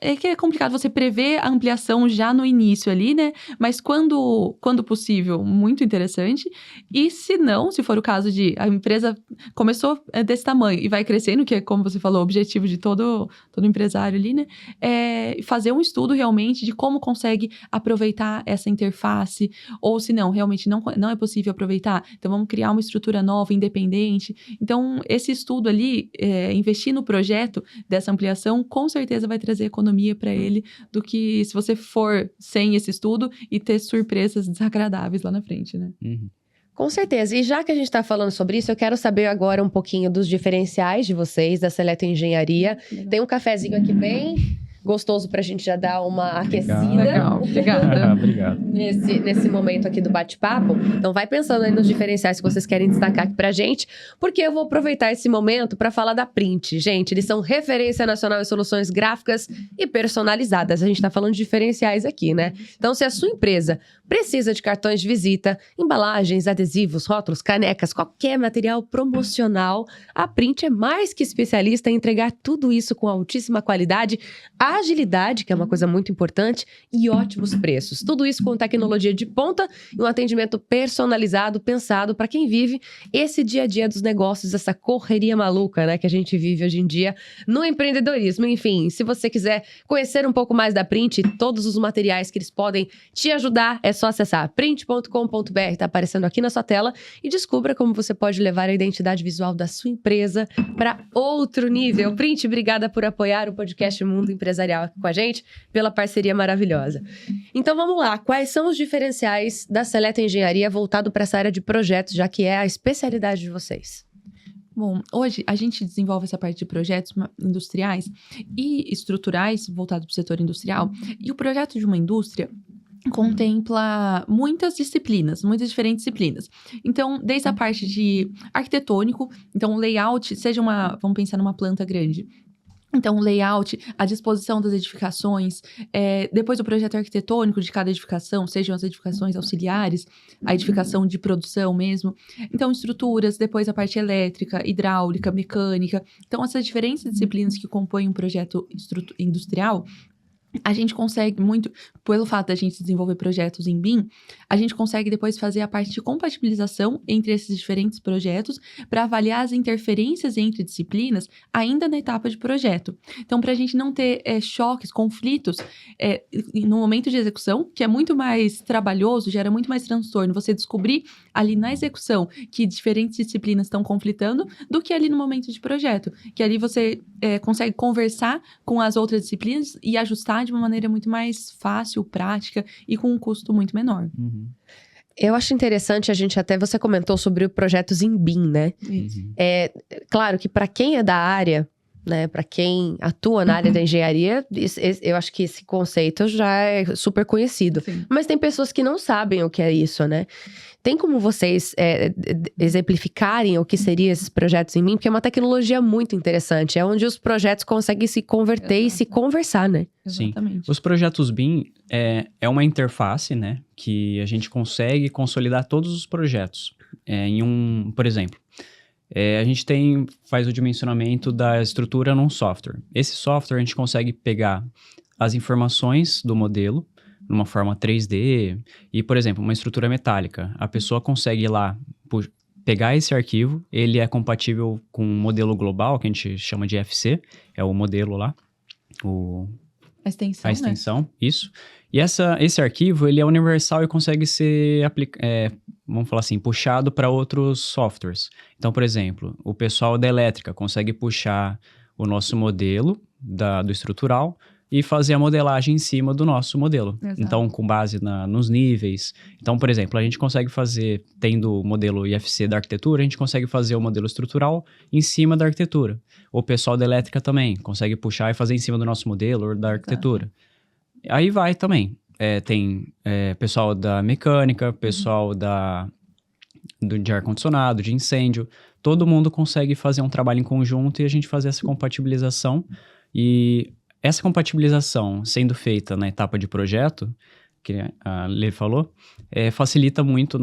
é que é complicado você prever a ampliação já no início ali, né? Mas quando possível, muito interessante. E se não, se for o caso de a empresa começou desse tamanho e vai crescendo, que é, como você falou, o objetivo de todo empresário ali, né? É fazer um estudo realmente de como consegue aproveitar essa interface, ou se não, realmente não é possível aproveitar, então vamos criar uma estrutura nova, independente. Então, esse estudo ali, investir no projeto dessa ampliação, com certeza vai trazer economia para ele, do que se você for sem esse estudo e ter surpresas desagradáveis lá na frente, né? Com certeza. E já que a gente está falando sobre isso, eu quero saber agora um pouquinho dos diferenciais de vocês, da Seleto Engenharia. Tem um cafezinho aqui bem gostoso pra gente já dar uma aquecida. Legal, obrigada. Obrigado. Nesse momento aqui do bate-papo. Então vai pensando aí nos diferenciais que vocês querem destacar aqui pra gente, porque eu vou aproveitar esse momento para falar da Print. Gente, eles são referência nacional em soluções gráficas e personalizadas. A gente tá falando de diferenciais aqui, né? Então, se a sua empresa precisa de cartões de visita, embalagens, adesivos, rótulos, canecas, qualquer material promocional, a Print é mais que especialista em entregar tudo isso com altíssima qualidade, agilidade, que é uma coisa muito importante, e ótimos preços. Tudo isso com tecnologia de ponta e um atendimento personalizado, pensado para quem vive esse dia a dia dos negócios, essa correria maluca, né, que a gente vive hoje em dia no empreendedorismo. Enfim, se você quiser conhecer um pouco mais da Print e todos os materiais que eles podem te ajudar, é só acessar print.com.br, tá aparecendo aqui na sua tela, e descubra como você pode levar a identidade visual da sua empresa para outro nível. Print, obrigada por apoiar o podcast Mundo Empresarial aqui com a gente, pela parceria maravilhosa. Então vamos lá, quais são os diferenciais da Seleto Engenharia voltado para essa área de projetos, já que é a especialidade de vocês? Bom, hoje a gente desenvolve essa parte de projetos industriais e estruturais voltados para o setor industrial, e o projeto de uma indústria contempla muitas disciplinas, muitas diferentes disciplinas. Então, desde a parte de arquitetônico, então layout, vamos pensar numa planta grande. Então, o layout, a disposição das edificações, depois o projeto arquitetônico de cada edificação, sejam as edificações auxiliares, a edificação de produção mesmo. Então, estruturas, depois a parte elétrica, hidráulica, mecânica. Então, essas diferentes disciplinas que compõem um projeto industrial, a gente consegue muito, pelo fato da gente desenvolver projetos em BIM, a gente consegue depois fazer a parte de compatibilização entre esses diferentes projetos para avaliar as interferências entre disciplinas ainda na etapa de projeto. Então, para a gente não ter choques, conflitos no momento de execução, que é muito mais trabalhoso, gera muito mais transtorno, você descobrir ali na execução que diferentes disciplinas estão conflitando, do que ali no momento de projeto, que ali você consegue conversar com as outras disciplinas e ajustar de uma maneira muito mais fácil, prática e com um custo muito menor. Eu acho interessante você comentou sobre projetos em BIM, né? Isso. Claro que para quem é da área, né, para quem atua na área da engenharia, eu acho que esse conceito já é super conhecido. Sim. Mas tem pessoas que não sabem o que é isso, né? Tem como vocês exemplificarem o que seriam esses projetos em BIM? Porque é uma tecnologia muito interessante. É onde os projetos conseguem se converter e se conversar, né? Exatamente. Os projetos BIM é uma interface, né? Que a gente consegue consolidar todos os projetos. Por exemplo, a gente faz o dimensionamento da estrutura num software. Esse software a gente consegue pegar as informações do modelo numa forma 3D e, por exemplo, uma estrutura metálica. A pessoa consegue ir lá pegar esse arquivo, ele é compatível com um modelo global, que a gente chama de FC, é o modelo lá, A extensão, a extensão, isso. E esse arquivo, ele é universal e consegue ser, vamos falar assim, puxado para outros softwares. Então, por exemplo, o pessoal da elétrica consegue puxar o nosso modelo do estrutural e fazer a modelagem em cima do nosso modelo. Exato. Então, com base nos níveis. Então, por exemplo, a gente consegue fazer, tendo o modelo IFC da arquitetura, a gente consegue fazer o modelo estrutural em cima da arquitetura. O pessoal da elétrica também consegue puxar e fazer em cima do nosso modelo ou da arquitetura. Aí vai também. Tem pessoal da mecânica, pessoal de ar-condicionado, de incêndio. Todo mundo consegue fazer um trabalho em conjunto e a gente fazer essa compatibilização. E essa compatibilização sendo feita na etapa de projeto, que a Lê falou, facilita muito,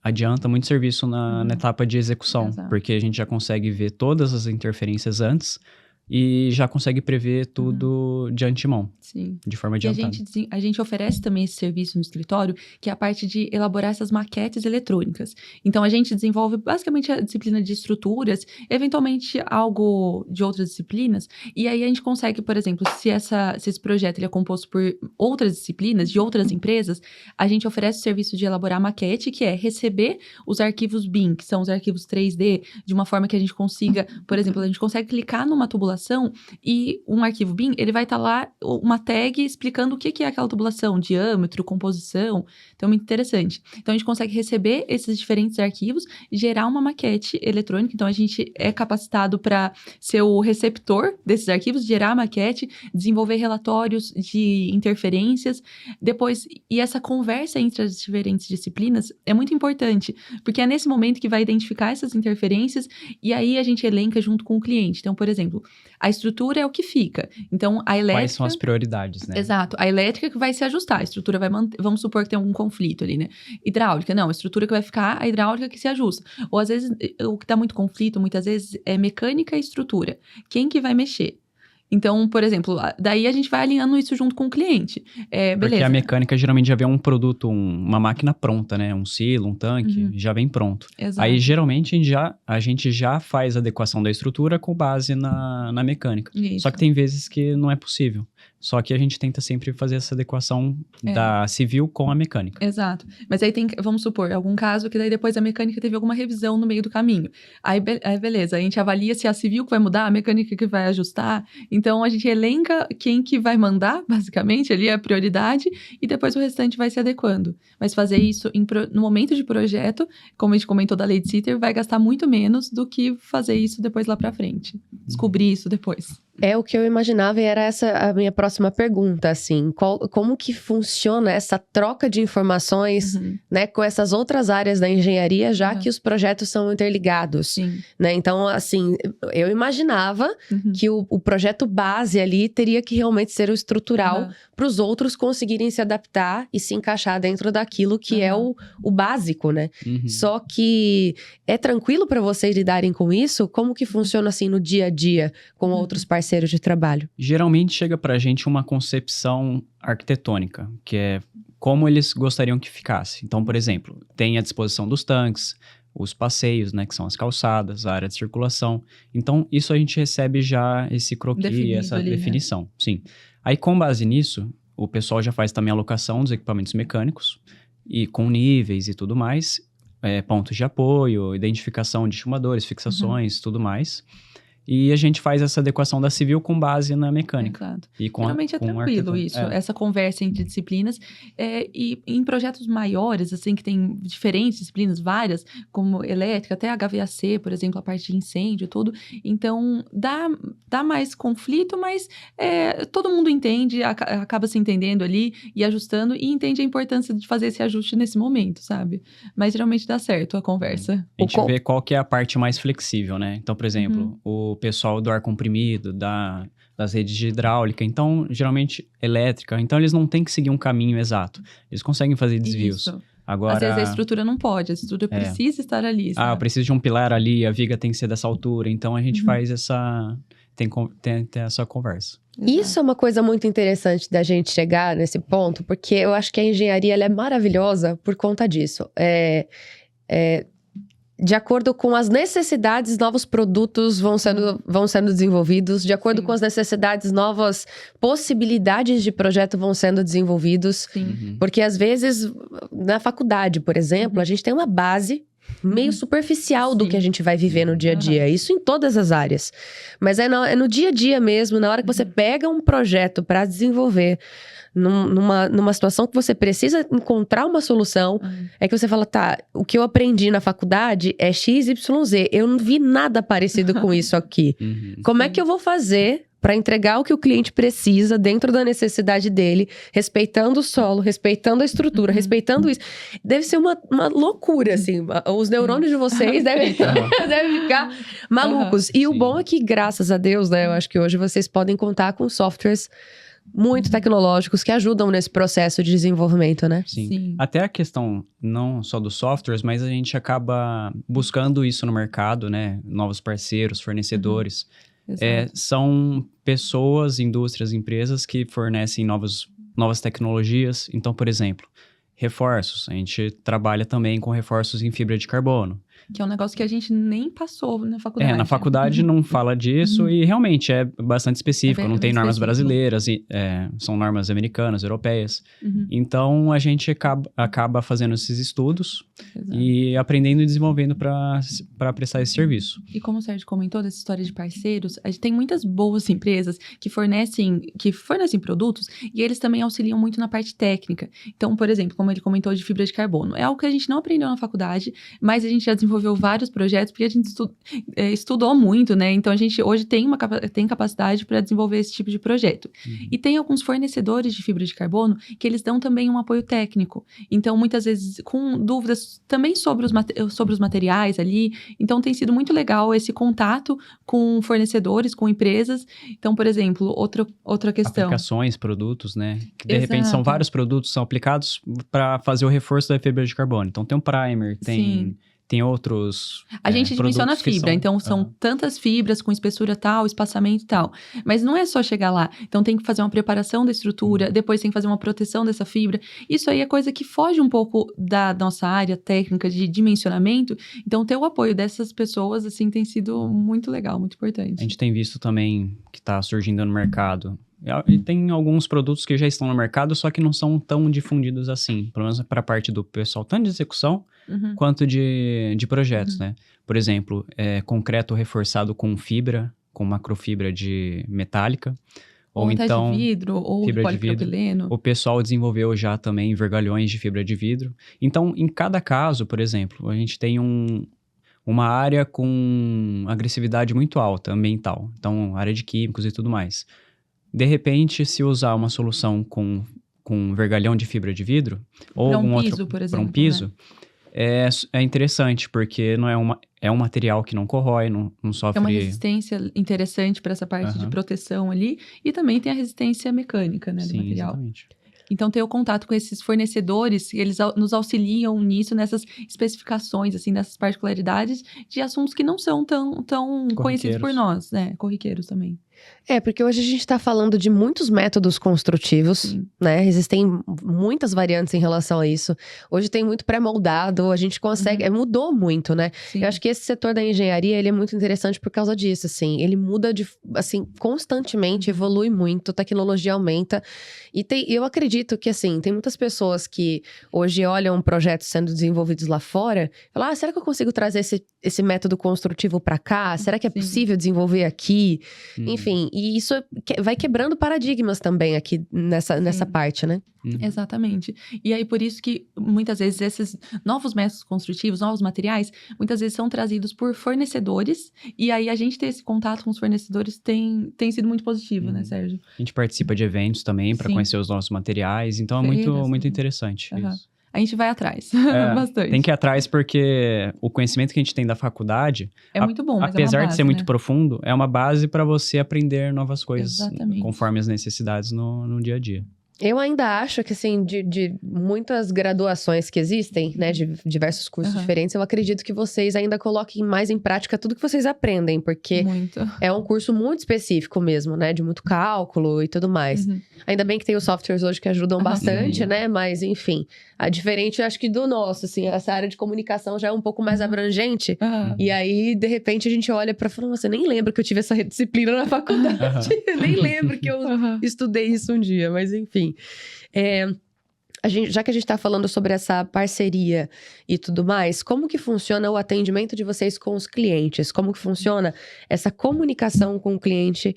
adianta muito serviço na etapa de execução. Exato. Porque a gente já consegue ver todas as interferências antes e já consegue prever tudo de antemão. Sim. De forma E adiantada. a gente oferece também esse serviço no escritório, que é a parte de elaborar essas maquetes eletrônicas. Então, a gente desenvolve basicamente a disciplina de estruturas, eventualmente algo de outras disciplinas, e aí a gente consegue, por exemplo, se esse projeto ele é composto por outras disciplinas, de outras empresas, a gente oferece o serviço de elaborar a maquete, que é receber os arquivos BIM, que são os arquivos 3D, de uma forma que a gente consiga, por exemplo, a gente consegue clicar numa tubulação e um arquivo BIM, ele vai estar lá uma tag explicando o que é aquela tubulação, diâmetro, composição. Então, é muito interessante. Então, a gente consegue receber esses diferentes arquivos e gerar uma maquete eletrônica. Então, a gente é capacitado para ser o receptor desses arquivos, gerar a maquete, desenvolver relatórios de interferências. Depois, e essa conversa entre as diferentes disciplinas é muito importante, porque é nesse momento que vai identificar essas interferências e aí a gente elenca junto com o cliente. Então, por exemplo, a estrutura é o que fica. Então, a elétrica... Quais são as prioridades, né? Exato. A elétrica que vai se ajustar. A estrutura vai manter... Vamos supor que tem algum conflito ali, né? Hidráulica, não. A estrutura que vai ficar, a hidráulica que se ajusta. Ou, às vezes, o que dá muito conflito, muitas vezes, é mecânica e estrutura. Quem que vai mexer? Então, por exemplo, daí a gente vai alinhando isso junto com o cliente. Beleza. Porque a mecânica geralmente já vem um produto, uma máquina pronta, né? Um silo, um tanque, já vem pronto. Exato. Aí, geralmente, a gente já faz a adequação da estrutura com base na mecânica. Isso. Só que tem vezes que não é possível. Só que a gente tenta sempre fazer essa adequação da civil com a mecânica. Exato. Mas aí tem, vamos supor, algum caso que daí depois a mecânica teve alguma revisão no meio do caminho. Aí beleza, a gente avalia se a civil que vai mudar, a mecânica que vai ajustar. Então, a gente elenca quem que vai mandar, basicamente, ali é a prioridade, e depois o restante vai se adequando. Mas fazer isso no momento de projeto, como a gente comentou da Lady Sitter, vai gastar muito menos do que fazer isso depois lá pra frente. Descobrir isso depois. É o que eu imaginava e era essa a minha próxima pergunta, assim. Como que funciona essa troca de informações, né, com essas outras áreas da engenharia, já que os projetos são interligados, Sim. né? Então, assim, eu imaginava que o projeto base ali teria que realmente ser o estrutural para os outros conseguirem se adaptar e se encaixar dentro daquilo que é o básico, né? Só que é tranquilo para vocês lidarem com isso? Como que funciona, assim, no dia a dia com outros parceiros de trabalho? Geralmente chega pra gente uma concepção arquitetônica, que é como eles gostariam que ficasse. Então, por exemplo, tem a disposição dos tanques, os passeios, né, que são as calçadas, a área de circulação. Então, isso a gente recebe já esse croquis, essa ali, definição. Sim. Aí, com base nisso, o pessoal já faz também a alocação dos equipamentos mecânicos, e com níveis e tudo mais, pontos de apoio, identificação de chumadores, fixações, tudo mais. E a gente faz essa adequação da civil com base na mecânica. Exato. E com Geralmente é tranquilo isso, essa conversa entre disciplinas. E em projetos maiores, assim, que tem diferentes disciplinas, várias, como elétrica, até HVAC, por exemplo, a parte de incêndio e tudo. Então, dá mais conflito, mas todo mundo entende, acaba se entendendo ali e ajustando, e entende a importância de fazer esse ajuste nesse momento, sabe? Mas geralmente dá certo a conversa. A gente vê qual que é a parte mais flexível, né? Então, por exemplo, o pessoal do ar comprimido, das redes de hidráulica, então, geralmente, elétrica. Então, eles não têm que seguir um caminho exato. Eles conseguem fazer desvios. Isso. Agora, às vezes a estrutura não pode, a estrutura precisa estar ali, sabe? eu preciso de um pilar ali, a viga tem que ser dessa altura. Então, a gente faz essa... Tem essa conversa. Isso é uma coisa muito interessante da gente chegar nesse ponto, porque eu acho que a engenharia ela é maravilhosa por conta disso. de acordo com as necessidades, novos produtos vão sendo desenvolvidos. De acordo Sim. com as necessidades, novas possibilidades de projeto vão sendo desenvolvidos. Sim. Porque, às vezes, na faculdade, por exemplo, a gente tem uma base meio superficial do Sim. que a gente vai viver no dia a dia. Isso em todas as áreas. Mas é no dia a dia mesmo, na hora que você pega um projeto para desenvolver numa situação que você precisa encontrar uma solução, é que você fala, tá, o que eu aprendi na faculdade é XYZ. Eu não vi nada parecido com isso aqui. Como é que eu vou fazer para entregar o que o cliente precisa dentro da necessidade dele, respeitando o solo, respeitando a estrutura, respeitando isso. Deve ser uma loucura, assim. Os neurônios de vocês devem ficar malucos. E o bom é que, graças a Deus, né, eu acho que hoje vocês podem contar com softwares muito tecnológicos que ajudam nesse processo de desenvolvimento, né? Sim. Até a questão não só dos softwares, mas a gente acaba buscando isso no mercado, né? Novos parceiros, fornecedores. São pessoas, indústrias, empresas que fornecem novas tecnologias. Então, por exemplo, reforços. A gente trabalha também com reforços em fibra de carbono. Que é um negócio que a gente nem passou na faculdade. Na faculdade não fala disso e realmente é bastante específico. Não tem normas brasileiras, são normas americanas, europeias. Então, a gente acaba fazendo esses estudos e aprendendo e desenvolvendo para prestar esse serviço. E como o Sérgio comentou dessa história de parceiros, a gente tem muitas boas empresas que fornecem produtos e eles também auxiliam muito na parte técnica. Então, por exemplo, como ele comentou de fibra de carbono, é algo que a gente não aprendeu na faculdade, mas a gente já desenvolveu vários projetos, porque a gente estudou muito, né? Então, a gente hoje tem capacidade para desenvolver esse tipo de projeto. E tem alguns fornecedores de fibra de carbono que eles dão também um apoio técnico. Então, muitas vezes, com dúvidas também sobre os materiais ali. Então, tem sido muito legal esse contato com fornecedores, com empresas. Então, por exemplo, outra questão. Aplicações, produtos, né? Que, de repente, são vários produtos que são aplicados para fazer o reforço da fibra de carbono. Então, tem um primer, tem outros. A gente dimensiona a fibra, então são tantas fibras com espessura tal, espaçamento tal. Mas não é só chegar lá. Então tem que fazer uma preparação da estrutura, depois tem que fazer uma proteção dessa fibra. Isso aí é coisa que foge um pouco da nossa área técnica de dimensionamento. Então ter o apoio dessas pessoas, assim, tem sido muito legal, muito importante. A gente tem visto também que está surgindo no mercado. E tem alguns produtos que já estão no mercado, só que não são tão difundidos assim. Pelo menos para a parte do pessoal, tanto de execução quanto de projetos, né? Por exemplo, concreto reforçado com fibra, com macrofibra de metálica. Ou então de vidro, ou fibra polipropileno. De vidro. O pessoal desenvolveu já também vergalhões de fibra de vidro. Então, em cada caso, por exemplo, a gente tem uma área com agressividade muito alta, ambiental. Então, área de químicos e tudo mais. De repente, se usar uma solução com vergalhão de fibra de vidro, ou algum outro para um piso, é interessante, porque não é um material que não corrói, não sofre... É uma resistência interessante para essa parte de proteção ali, e também tem a resistência mecânica, né, do material. Exatamente. Então, ter o contato com esses fornecedores, eles nos auxiliam nisso, nessas especificações, assim, nessas particularidades de assuntos que não são tão conhecidos por nós, né? Corriqueiros também. Porque hoje a gente está falando de muitos métodos construtivos, né? Existem muitas variantes em relação a isso. Hoje tem muito pré-moldado, a gente consegue... Mudou muito, né? Sim. Eu acho que esse setor da engenharia, ele é muito interessante por causa disso, assim. Ele muda, constantemente, evolui muito, a tecnologia aumenta. E eu acredito que, assim, tem muitas pessoas que hoje olham projetos sendo desenvolvidos lá fora e falam, será que eu consigo trazer esse método construtivo para cá? Será que é possível desenvolver aqui? Enfim, e isso vai quebrando paradigmas também aqui nessa parte, né? Exatamente. E aí, por isso que, muitas vezes, esses novos métodos construtivos, novos materiais, muitas vezes são trazidos por fornecedores. E aí, a gente ter esse contato com os fornecedores tem sido muito positivo, né, Sérgio? A gente participa de eventos também para conhecer os nossos materiais. Então, é muito interessante isso. A gente vai atrás, bastante. Tem que ir atrás porque o conhecimento que a gente tem da faculdade... É muito bom, mas apesar é uma base, de ser muito profundo, é uma base para você aprender novas coisas. Exatamente. Conforme as necessidades no dia a dia. Eu ainda acho que, assim, de muitas graduações que existem, né, de diversos cursos diferentes, eu acredito que vocês ainda coloquem mais em prática tudo que vocês aprendem, porque Muito. é um curso muito específico mesmo, né, de muito cálculo e tudo mais. Ainda bem que tem os softwares hoje que ajudam bastante, né, mas enfim, a diferente, eu acho que do nosso, assim, essa área de comunicação já é um pouco mais abrangente, e aí, de repente, a gente olha pra falar, você nem lembra que eu tive essa disciplina na faculdade, nem lembro que eu estudei isso um dia, mas enfim. Já que a gente tá falando sobre essa parceria e tudo mais, como que funciona o atendimento de vocês com os clientes? Como que funciona essa comunicação com o cliente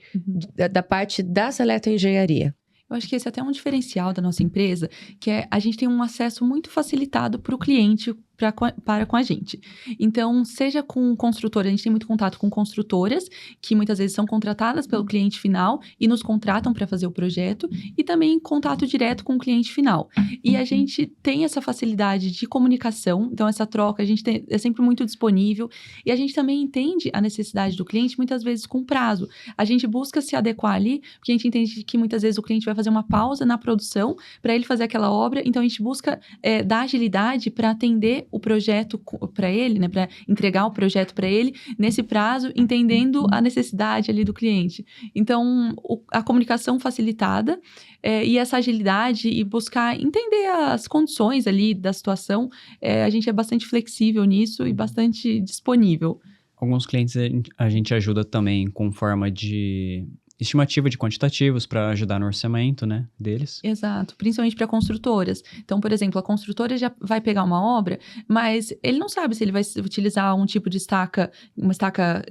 da parte da Seleto Engenharia? Eu acho que esse é até um diferencial da nossa empresa, que é a gente tem um acesso muito facilitado para o cliente para com a gente. Então, seja com construtora, a gente tem muito contato com construtoras, que muitas vezes são contratadas pelo cliente final e nos contratam para fazer o projeto, e também contato direto com o cliente final. E a gente tem essa facilidade de comunicação, então essa troca a gente é sempre muito disponível, e a gente também entende a necessidade do cliente, muitas vezes com prazo. A gente busca se adequar ali, porque a gente entende que muitas vezes o cliente vai fazer uma pausa na produção para ele fazer aquela obra, então a gente busca dar agilidade para atender o projeto para ele, né, para entregar o projeto para ele nesse prazo, entendendo a necessidade ali do cliente. Então, a comunicação facilitada e essa agilidade e buscar entender as condições ali da situação, a gente é bastante flexível nisso e bastante disponível. Alguns clientes a gente ajuda também com forma de estimativa de quantitativos para ajudar no orçamento, né, deles. Exato, principalmente para construtoras. Então, por exemplo, a construtora já vai pegar uma obra, mas ele não sabe se ele vai utilizar um tipo de estaca, uma estaca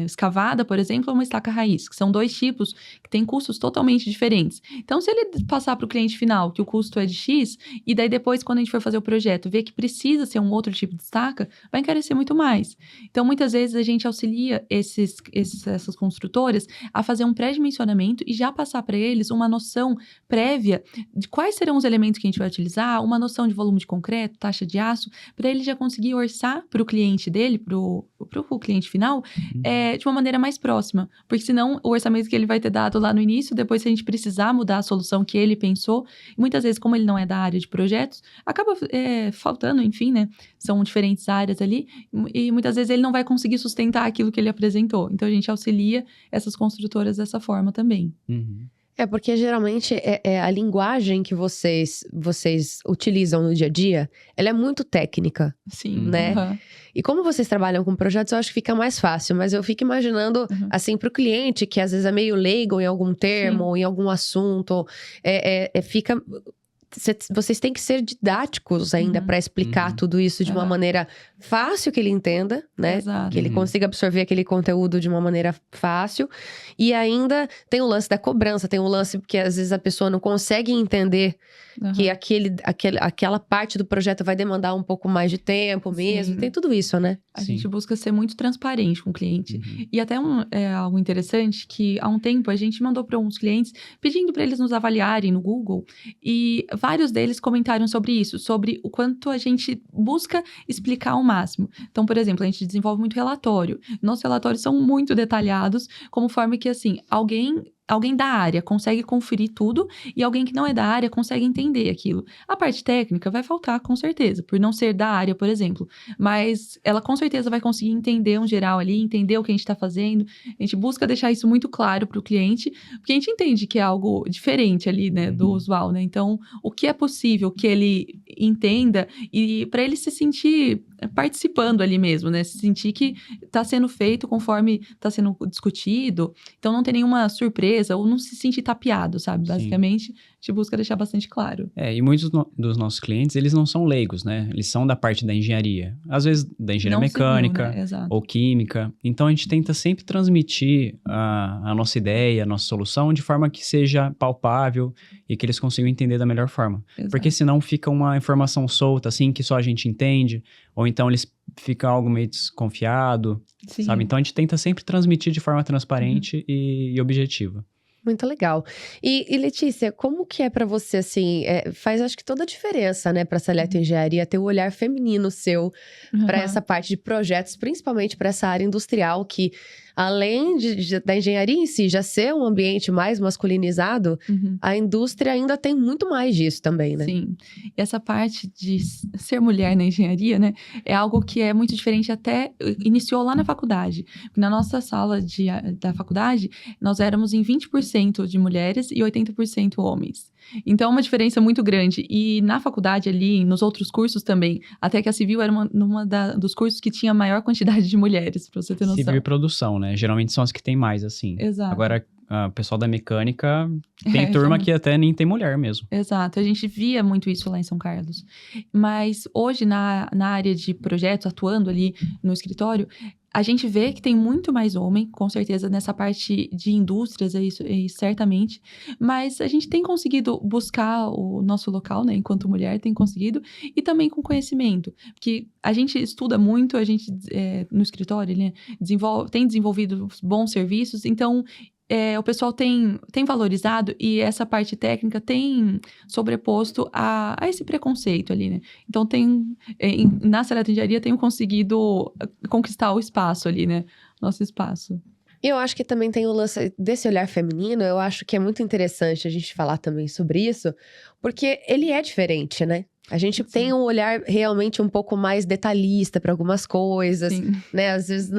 escavada, por exemplo, ou uma estaca raiz, que são dois tipos que têm custos totalmente diferentes. Então, se ele passar para o cliente final que o custo é de X, e daí depois, quando a gente for fazer o projeto, ver que precisa ser um outro tipo de estaca, vai encarecer muito mais. Então, muitas vezes a gente auxilia essas construtoras a fazer um pré-dimensionamento e já passar para eles uma noção prévia de quais serão os elementos que a gente vai utilizar, uma noção de volume de concreto, taxa de aço, para ele já conseguir orçar para o cliente dele, para o cliente final, de uma maneira mais próxima. Porque senão o orçamento que ele vai ter dado lá no início, depois se a gente precisar mudar a solução que ele pensou, e muitas vezes como ele não é da área de projetos, acaba faltando, enfim, né? São diferentes áreas ali, e muitas vezes ele não vai conseguir sustentar aquilo que ele apresentou. Então a gente auxilia essas construtoras dessa forma também. Porque geralmente a linguagem que vocês utilizam no dia a dia, ela é muito técnica. Sim. Né? E como vocês trabalham com projetos, eu acho que fica mais fácil. Mas eu fico imaginando, assim, pro cliente, que às vezes é meio leigo em algum termo, ou em algum assunto, fica... Vocês têm que ser didáticos ainda para explicar tudo isso de uma maneira fácil que ele entenda, né? Exato. Que ele consiga absorver aquele conteúdo de uma maneira fácil. E ainda tem o lance da cobrança, tem o lance que às vezes a pessoa não consegue entender que aquela parte do projeto vai demandar um pouco mais de tempo mesmo. Tem tudo isso, né? A gente busca ser muito transparente com o cliente. E até algo interessante que há um tempo a gente mandou para alguns clientes pedindo para eles nos avaliarem no Google, e vários deles comentaram sobre isso, sobre o quanto a gente busca explicar ao máximo. Então, por exemplo, a gente desenvolve muito relatório. Nossos relatórios são muito detalhados, como forma que, assim, alguém da área consegue conferir tudo e alguém que não é da área consegue entender aquilo. A parte técnica vai faltar, com certeza, por não ser da área, por exemplo. Mas ela com certeza vai conseguir entender um geral ali, entender o que a gente está fazendo. A gente busca deixar isso muito claro para o cliente, porque a gente entende que é algo diferente ali, né, do usual, né? Então, o que é possível que ele entenda e para ele se sentir participando ali mesmo, né? Se sentir que está sendo feito conforme está sendo discutido. Então, não tem nenhuma surpresa ou não se sentir tapeado, sabe? Basicamente, a gente busca deixar bastante claro. E muitos dos nossos clientes, eles não são leigos, né? Eles são da parte da engenharia. Às vezes, da engenharia mecânica, né? ou química. Então, a gente tenta sempre transmitir a nossa ideia, a nossa solução, de forma que seja palpável e que eles consigam entender da melhor forma. Exato. Porque senão fica uma informação solta, assim, que só a gente entende, ou então eles ficam algo meio desconfiado, sabe? Então, a gente tenta sempre transmitir de forma transparente e objetiva. Muito legal. E Letícia, como que é pra você, assim, faz acho que toda a diferença, né, pra essa eletroengenharia, ter o olhar feminino seu pra essa parte de projetos, principalmente pra essa área industrial, que além da engenharia em si já ser um ambiente mais masculinizado, Uhum. a indústria ainda tem muito mais disso também, né? Sim. E essa parte de ser mulher na engenharia, né, é algo que é muito diferente até iniciou lá na faculdade. Na nossa sala da faculdade, nós éramos em 20% de mulheres e 80% homens. Então, é uma diferença muito grande. E na faculdade ali, nos outros cursos também, até que a civil era dos cursos que tinha maior quantidade de mulheres, pra você ter noção. Civil e produção, né? Geralmente são as que tem mais, assim. Exato. Agora, o pessoal da mecânica, tem turma que até nem tem mulher mesmo. Exato, a gente via muito isso lá em São Carlos. Mas hoje, na área de projetos, atuando ali no escritório, a gente vê que tem muito mais homem, com certeza, nessa parte de indústrias, isso certamente. Mas a gente tem conseguido buscar o nosso local, né? Enquanto mulher, tem conseguido. E também com conhecimento. Porque a gente estuda muito, a gente, no escritório, né, tem desenvolvido bons serviços. Então, o pessoal tem valorizado e essa parte técnica tem sobreposto a esse preconceito ali, né? Então, na eletroengenharia, tenho conseguido conquistar o espaço ali, né? Nosso espaço. E eu acho que também tem o lance desse olhar feminino, eu acho que é muito interessante a gente falar também sobre isso, porque ele é diferente, né? A gente tem um olhar realmente um pouco mais detalhista para algumas coisas, né? Às vezes,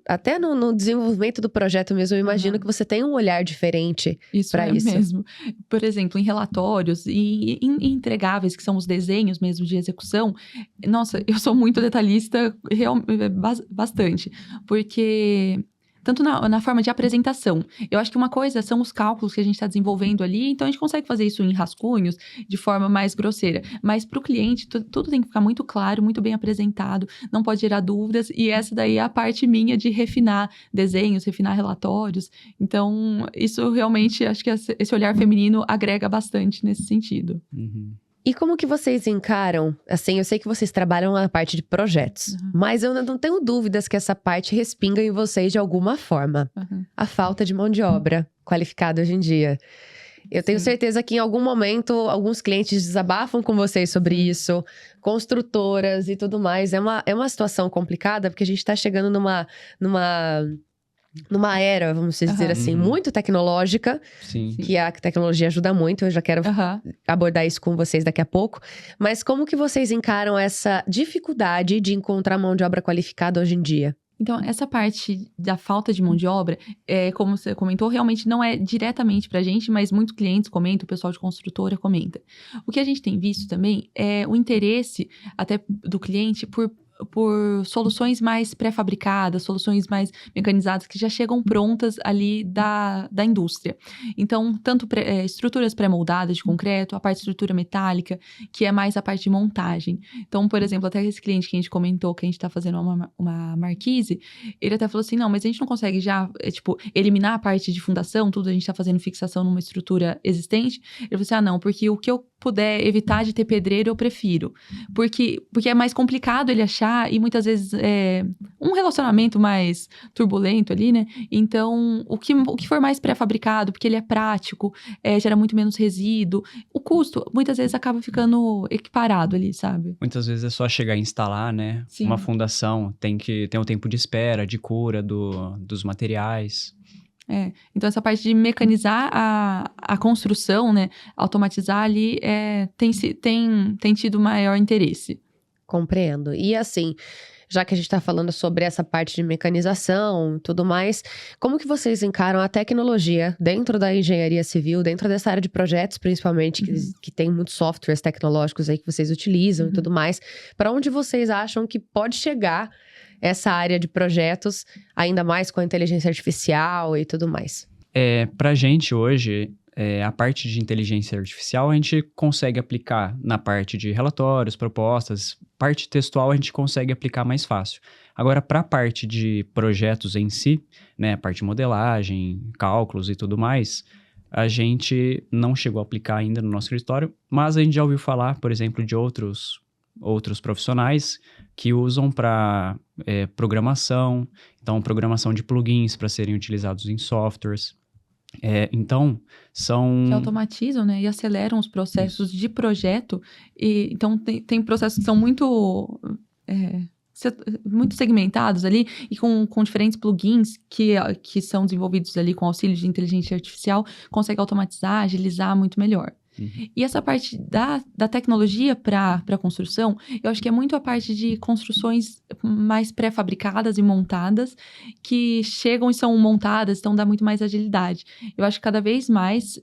até no desenvolvimento do projeto mesmo, eu imagino que você tem um olhar diferente para isso. Mesmo. Por exemplo, em relatórios e em entregáveis, que são os desenhos mesmo de execução, nossa, eu sou muito detalhista, bastante, porque tanto na forma de apresentação. Eu acho que uma coisa são os cálculos que a gente está desenvolvendo ali, então a gente consegue fazer isso em rascunhos, de forma mais grosseira. Mas para o cliente, tudo tem que ficar muito claro, muito bem apresentado, não pode gerar dúvidas, e essa daí é a parte minha de refinar desenhos, refinar relatórios. Então, isso realmente, acho que esse olhar feminino agrega bastante nesse sentido. Uhum. E como que vocês encaram, assim, eu sei que vocês trabalham na parte de projetos, mas eu não tenho dúvidas que essa parte respinga em vocês de alguma forma. A falta de mão de obra qualificada hoje em dia. Eu tenho certeza que em algum momento, alguns clientes desabafam com vocês sobre isso, construtoras e tudo mais. É uma situação complicada, porque a gente tá chegando numa era, vamos dizer assim, muito tecnológica. Sim. Que a tecnologia ajuda muito, eu já quero abordar isso com vocês daqui a pouco. Mas como que vocês encaram essa dificuldade de encontrar mão de obra qualificada hoje em dia? Então, essa parte da falta de mão de obra, como você comentou, realmente não é diretamente pra gente, mas muitos clientes comentam, o pessoal de construtora comenta. O que a gente tem visto também é o interesse até do cliente por soluções mais pré-fabricadas, soluções mais mecanizadas, que já chegam prontas ali da indústria. Então, tanto estruturas pré-moldadas de concreto, a parte de estrutura metálica, que é mais a parte de montagem. Então, por exemplo, até esse cliente que a gente comentou, que a gente está fazendo uma marquise, ele até falou assim, não, mas a gente não consegue já, eliminar a parte de fundação, tudo, a gente está fazendo fixação numa estrutura existente. Ele falou assim, não, porque o que eu puder evitar de ter pedreiro, eu prefiro. Porque é mais complicado ele achar, e muitas vezes um relacionamento mais turbulento ali, né? Então, o que for mais pré-fabricado, porque ele é prático, gera muito menos resíduo, o custo, muitas vezes, acaba ficando equiparado ali, sabe? Muitas vezes é só chegar e instalar, né? Sim. Uma fundação, tem um tempo de espera, de cura dos materiais. Então essa parte de mecanizar a construção, né, automatizar ali, tem tido maior interesse. Compreendo. E assim, já que a gente tá falando sobre essa parte de mecanização e tudo mais, como que vocês encaram a tecnologia dentro da engenharia civil, dentro dessa área de projetos, principalmente, que tem muitos softwares tecnológicos aí que vocês utilizam e tudo mais? Para onde vocês acham que pode chegar essa área de projetos, ainda mais com a inteligência artificial e tudo mais? Pra gente hoje, a parte de inteligência artificial a gente consegue aplicar na parte de relatórios, propostas, parte textual a gente consegue aplicar mais fácil. Agora, para a parte de projetos em si, né, a parte de modelagem, cálculos e tudo mais, a gente não chegou a aplicar ainda no nosso escritório, mas a gente já ouviu falar, por exemplo, de outros profissionais que usam para programação, então programação de plugins para serem utilizados em softwares. Então, são... Que automatizam, né? E aceleram os processos de projeto. Então, tem processos que são muito segmentados ali e com diferentes plugins que são desenvolvidos ali com auxílio de inteligência artificial, consegue automatizar, agilizar muito melhor. E essa parte da tecnologia para a construção, eu acho que é muito a parte de construções mais pré-fabricadas e montadas, que chegam e são montadas, então dá muito mais agilidade. Eu acho que cada vez mais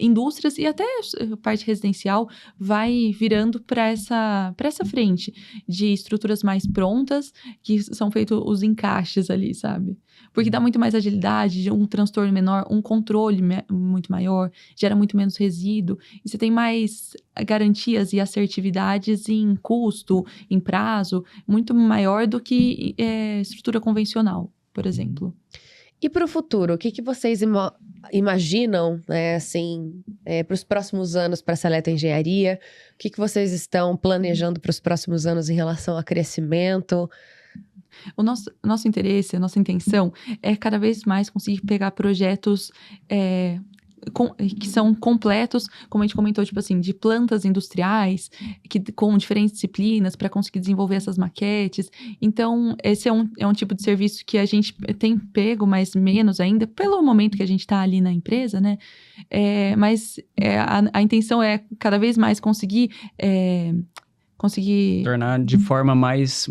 indústrias e até a parte residencial vai virando para essa frente de estruturas mais prontas, que são feitos os encaixes ali, sabe? Porque dá muito mais agilidade, um transtorno menor, um controle muito maior, gera muito menos resíduo. E você tem mais garantias e assertividades em custo, em prazo, muito maior do que estrutura convencional, por exemplo. E para o futuro, o que vocês imaginam, né, assim, para os próximos anos para a Seleto Engenharia? O que vocês estão planejando para os próximos anos em relação a crescimento? O nosso interesse, a nossa intenção é cada vez mais conseguir pegar projetos que são completos, como a gente comentou, tipo assim, de plantas industriais, com diferentes disciplinas, para conseguir desenvolver essas maquetes. Então, esse é um tipo de serviço que a gente tem pego, mas menos ainda, pelo momento que a gente está ali na empresa, né? Mas a intenção é cada vez mais conseguir tornar de forma mais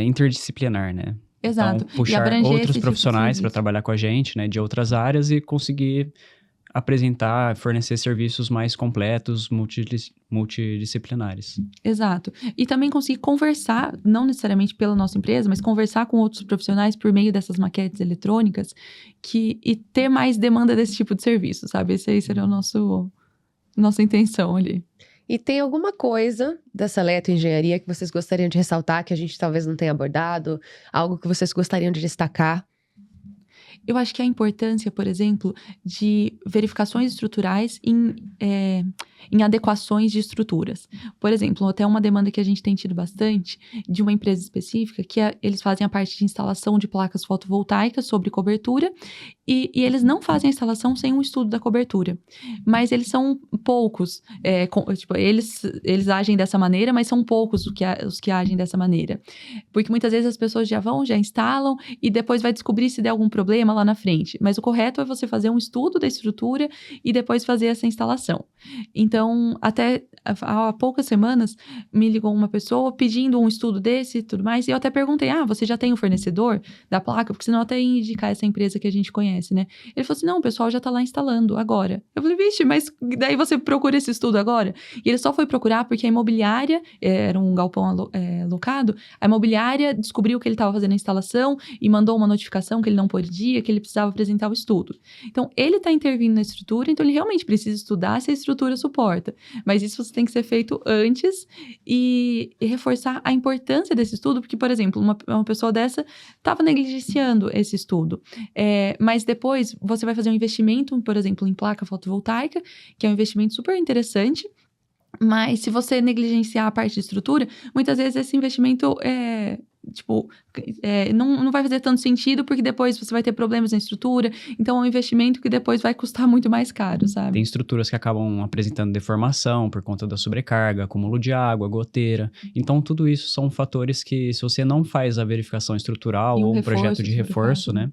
interdisciplinar, né? Exato. Então, puxar outros profissionais para trabalhar com a gente, né? De outras áreas e conseguir apresentar, fornecer serviços mais completos, multidisciplinares. Exato. E também conseguir conversar, não necessariamente pela nossa empresa, mas conversar com outros profissionais por meio dessas maquetes eletrônicas e ter mais demanda desse tipo de serviço, sabe? Esse aí seria nossa intenção ali. E tem alguma coisa da Seleto Engenharia que vocês gostariam de ressaltar, que a gente talvez não tenha abordado? Algo que vocês gostariam de destacar? Eu acho que a importância, por exemplo, de verificações estruturais em adequações de estruturas. Por exemplo, até uma demanda que a gente tem tido bastante de uma empresa específica, que eles fazem a parte de instalação de placas fotovoltaicas sobre cobertura e eles não fazem a instalação sem um estudo da cobertura. Mas eles são poucos. Eles agem dessa maneira, mas são poucos os que agem dessa maneira. Porque muitas vezes as pessoas já instalam e depois vai descobrir se der algum problema lá na frente. Mas o correto é você fazer um estudo da estrutura e depois fazer essa instalação. Então, até há poucas semanas, me ligou uma pessoa pedindo um estudo desse e tudo mais, e eu até perguntei, você já tem o fornecedor da placa? Porque senão eu até ia indicar essa empresa que a gente conhece, né? Ele falou assim, não, o pessoal já tá lá instalando agora. Eu falei, vixe, mas daí você procura esse estudo agora? E ele só foi procurar porque a imobiliária, era um galpão alocado, a imobiliária descobriu que ele estava fazendo a instalação e mandou uma notificação que ele não podia, que ele precisava apresentar o estudo. Então, ele está intervindo na estrutura, então ele realmente precisa estudar se a estrutura suporta. Mas isso tem que ser feito antes e reforçar a importância desse estudo, porque, por exemplo, uma pessoa dessa estava negligenciando esse estudo. Mas depois, você vai fazer um investimento, por exemplo, em placa fotovoltaica, que é um investimento super interessante, mas se você negligenciar a parte de estrutura, muitas vezes esse investimento não vai fazer tanto sentido, porque depois você vai ter problemas na estrutura, então é um investimento que depois vai custar muito mais caro, sabe? Tem estruturas que acabam apresentando deformação por conta da sobrecarga, acúmulo de água, goteira. Então, tudo isso são fatores que, se você não faz a verificação estrutural ou um projeto de reforço, né?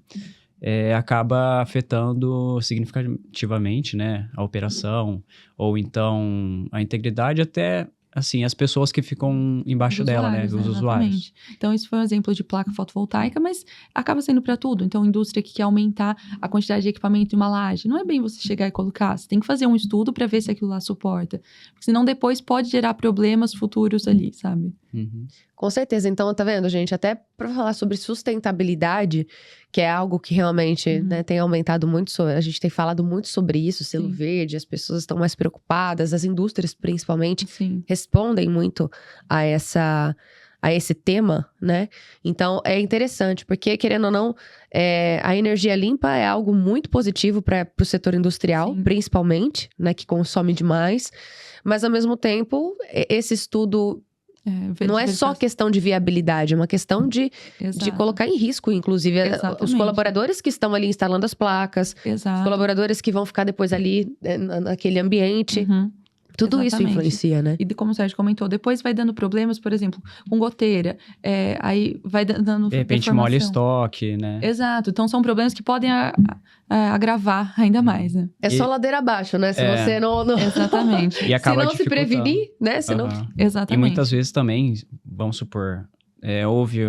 Acaba afetando significativamente, né, a operação, ou então a integridade, até, assim, as pessoas que ficam embaixo dela, né, os usuários. Então, isso foi um exemplo de placa fotovoltaica, mas acaba sendo para tudo. Então, a indústria que quer aumentar a quantidade de equipamento em uma laje, não é bem você chegar e colocar, você tem que fazer um estudo para ver se aquilo lá suporta, porque senão depois pode gerar problemas futuros ali, sabe? Uhum. Com certeza. Então, tá vendo, gente? Até para falar sobre sustentabilidade, que é algo que realmente né, tem aumentado muito. A gente tem falado muito sobre isso, selo verde, as pessoas estão mais preocupadas, as indústrias principalmente respondem muito a esse tema, né? Então, é interessante, porque, querendo ou não, a energia limpa é algo muito positivo para o setor industrial, principalmente, né? Que consome demais. Mas, ao mesmo tempo, esse estudo Não é só questão de viabilidade, é uma questão de colocar em risco, inclusive, os colaboradores que estão ali instalando as placas, os colaboradores que vão ficar depois ali naquele ambiente. Tudo isso influencia, né? E como o Sérgio comentou, depois vai dando problemas, por exemplo, com goteira. Aí vai dando de repente molha estoque, né? Exato. Então, são problemas que podem agravar ainda mais, né? É só ladeira abaixo, né? Se você não... Exatamente. E acaba se não se prevenir, né? Exatamente. E muitas vezes também, vamos supor, houve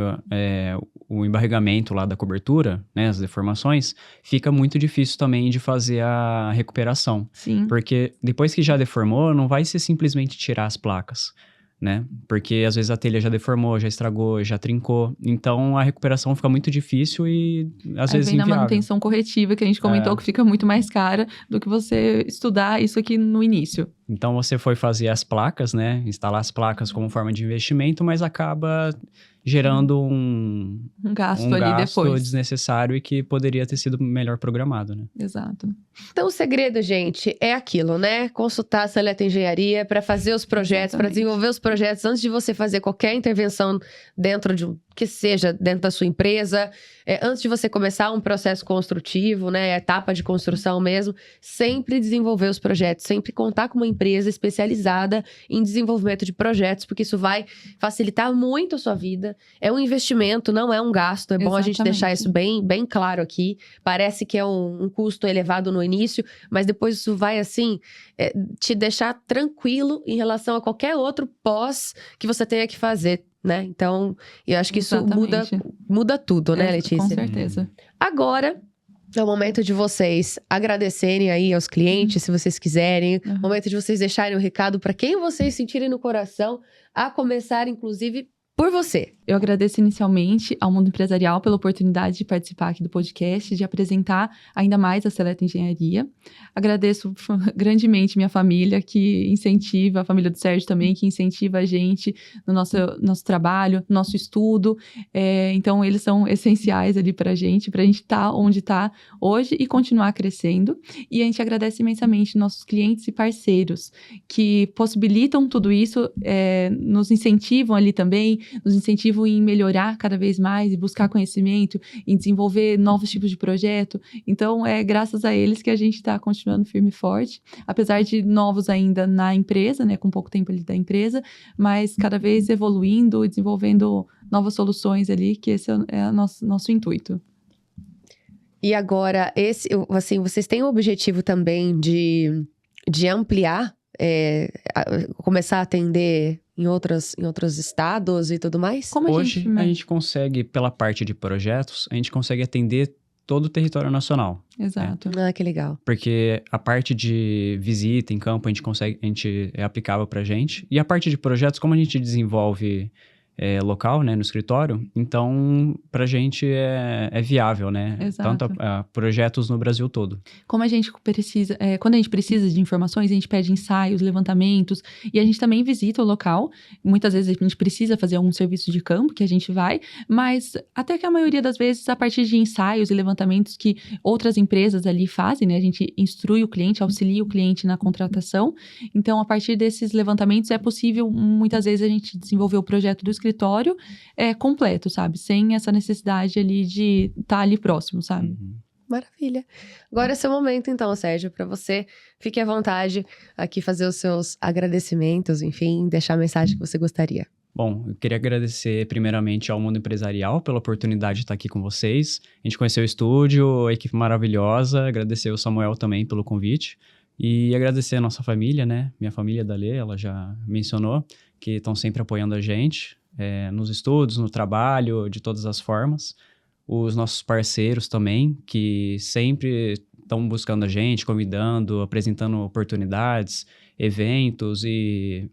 o embarregamento lá da cobertura, né, as deformações, fica muito difícil também de fazer a recuperação. Sim. Porque depois que já deformou, não vai ser simplesmente tirar as placas, né? Porque às vezes a telha já deformou, já estragou, já trincou. Então a recuperação fica muito difícil e às vezes vem inviável. na manutenção corretiva, que a gente comentou que fica muito mais cara do que você estudar isso aqui no início. Então você foi fazer as placas, né? Instalar as placas como forma de investimento, mas acaba gerando um gasto ali depois. Desnecessário e que poderia ter sido melhor programado, né? Exato. Então o segredo, gente, é aquilo, né? Consultar a Seleta Engenharia para fazer os projetos, para desenvolver os projetos antes de você fazer qualquer intervenção dentro de que seja dentro da sua empresa, antes de você começar um processo construtivo, né, etapa de construção mesmo, sempre desenvolver os projetos, sempre contar com uma empresa especializada em desenvolvimento de projetos, porque isso vai facilitar muito a sua vida. É um investimento, não é um gasto. É bom a gente deixar isso bem, bem claro aqui. Parece que é um custo elevado no início, mas depois isso vai, assim, te deixar tranquilo em relação a qualquer outro pós que você tenha que fazer, né? Então, eu acho que isso muda tudo, né, Letícia? Com certeza. Agora, é o momento de vocês agradecerem aí aos clientes, se vocês quiserem. Momento de vocês deixarem um recado para quem vocês sentirem no coração, a começar, inclusive, por você. Eu agradeço inicialmente ao mundo empresarial pela oportunidade de participar aqui do podcast, de apresentar ainda mais a Seleta Engenharia. Agradeço grandemente minha família, que incentiva, a família do Sérgio também, que incentiva a gente no nosso trabalho, no nosso estudo. Então, eles são essenciais ali pra gente estar onde está hoje e continuar crescendo. E a gente agradece imensamente nossos clientes e parceiros, que possibilitam tudo isso, nos incentivam ali também, nos incentivam em melhorar cada vez mais e buscar conhecimento, em desenvolver novos tipos de projeto. Então, é graças a eles que a gente está continuando firme e forte, apesar de novos ainda na empresa, né, com pouco tempo ali da empresa, mas cada vez evoluindo e desenvolvendo novas soluções ali, que esse é o nosso intuito. E agora, vocês têm o objetivo também de ampliar, começar a atender em outros estados e tudo mais? Hoje, a gente consegue, pela parte de projetos, a gente consegue atender todo o território nacional. Exato. Ah, que legal. Porque a parte de visita em campo, é aplicável pra gente. E a parte de projetos, como a gente desenvolve local, né, no escritório, então pra gente é viável, né? Exato. Tanto projetos no Brasil todo. Como a gente precisa, quando a gente precisa de informações, a gente pede ensaios, levantamentos, e a gente também visita o local. Muitas vezes a gente precisa fazer algum serviço de campo, que a gente vai, mas até que a maioria das vezes, a partir de ensaios e levantamentos que outras empresas ali fazem, né? A gente instrui o cliente, auxilia o cliente na contratação. Então, a partir desses levantamentos, é possível, muitas vezes, a gente desenvolver o projeto do escritório completo, sabe? Sem essa necessidade ali de estar ali próximo, sabe? Uhum. Maravilha. Agora é seu momento, então, Sérgio, para você. Fique à vontade aqui fazer os seus agradecimentos, enfim, deixar a mensagem que você gostaria. Bom, eu queria agradecer primeiramente ao mundo empresarial pela oportunidade de estar aqui com vocês. A gente conheceu o estúdio, a equipe maravilhosa. Agradecer ao Samuel também pelo convite. E agradecer a nossa família, né? Minha família da Lê, ela já mencionou, que estão sempre apoiando a gente. Nos estudos, no trabalho, de todas as formas. Os nossos parceiros também, que sempre estão buscando a gente, convidando, apresentando oportunidades, eventos e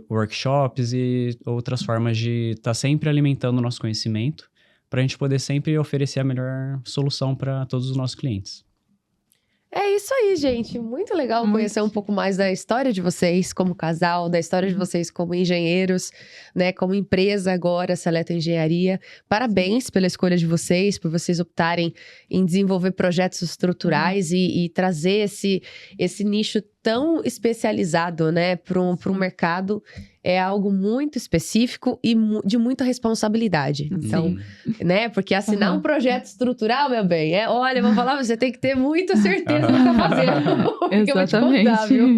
workshops e outras formas de estar sempre alimentando o nosso conhecimento para a gente poder sempre oferecer a melhor solução para todos os nossos clientes. É isso aí, gente. Muito legal conhecer um pouco mais da história de vocês como casal, da história de vocês como engenheiros, né? Como empresa agora, Seleta Engenharia. Parabéns pela escolha de vocês, por vocês optarem em desenvolver projetos estruturais e trazer esse nicho tão especializado, né, para um mercado, é algo muito específico e de muita responsabilidade. Então, né, porque assinar um projeto estrutural, meu bem, olha, eu vou falar, você tem que ter muita certeza do que tá fazendo. Porque eu vou te contar, viu?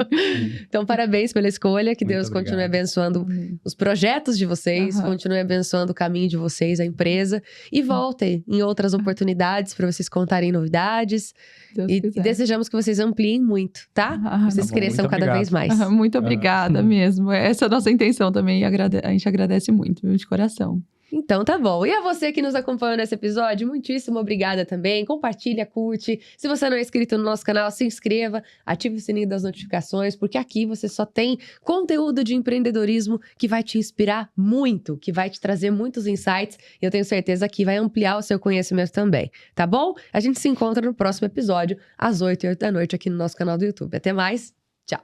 Então, parabéns pela escolha, que Muito Deus obrigado. continue abençoando os projetos de vocês, continue abençoando o caminho de vocês, a empresa, e voltem em outras oportunidades para vocês contarem novidades. Deus E quiser. desejamos que vocês ampliem muito, tá? Vocês Tá bom, cresçam muito cada vez mais. Muito obrigada mesmo. Essa é a nossa intenção também. A gente agradece muito, viu, de coração. Então tá bom. E a você que nos acompanhou nesse episódio, muitíssimo obrigada também. Compartilha, curte. Se você não é inscrito no nosso canal, se inscreva, ative o sininho das notificações, porque aqui você só tem conteúdo de empreendedorismo que vai te inspirar muito, que vai te trazer muitos insights. E eu tenho certeza que vai ampliar o seu conhecimento também, tá bom? A gente se encontra no próximo episódio, às 8h da noite, aqui no nosso canal do YouTube. Até mais. Tchau.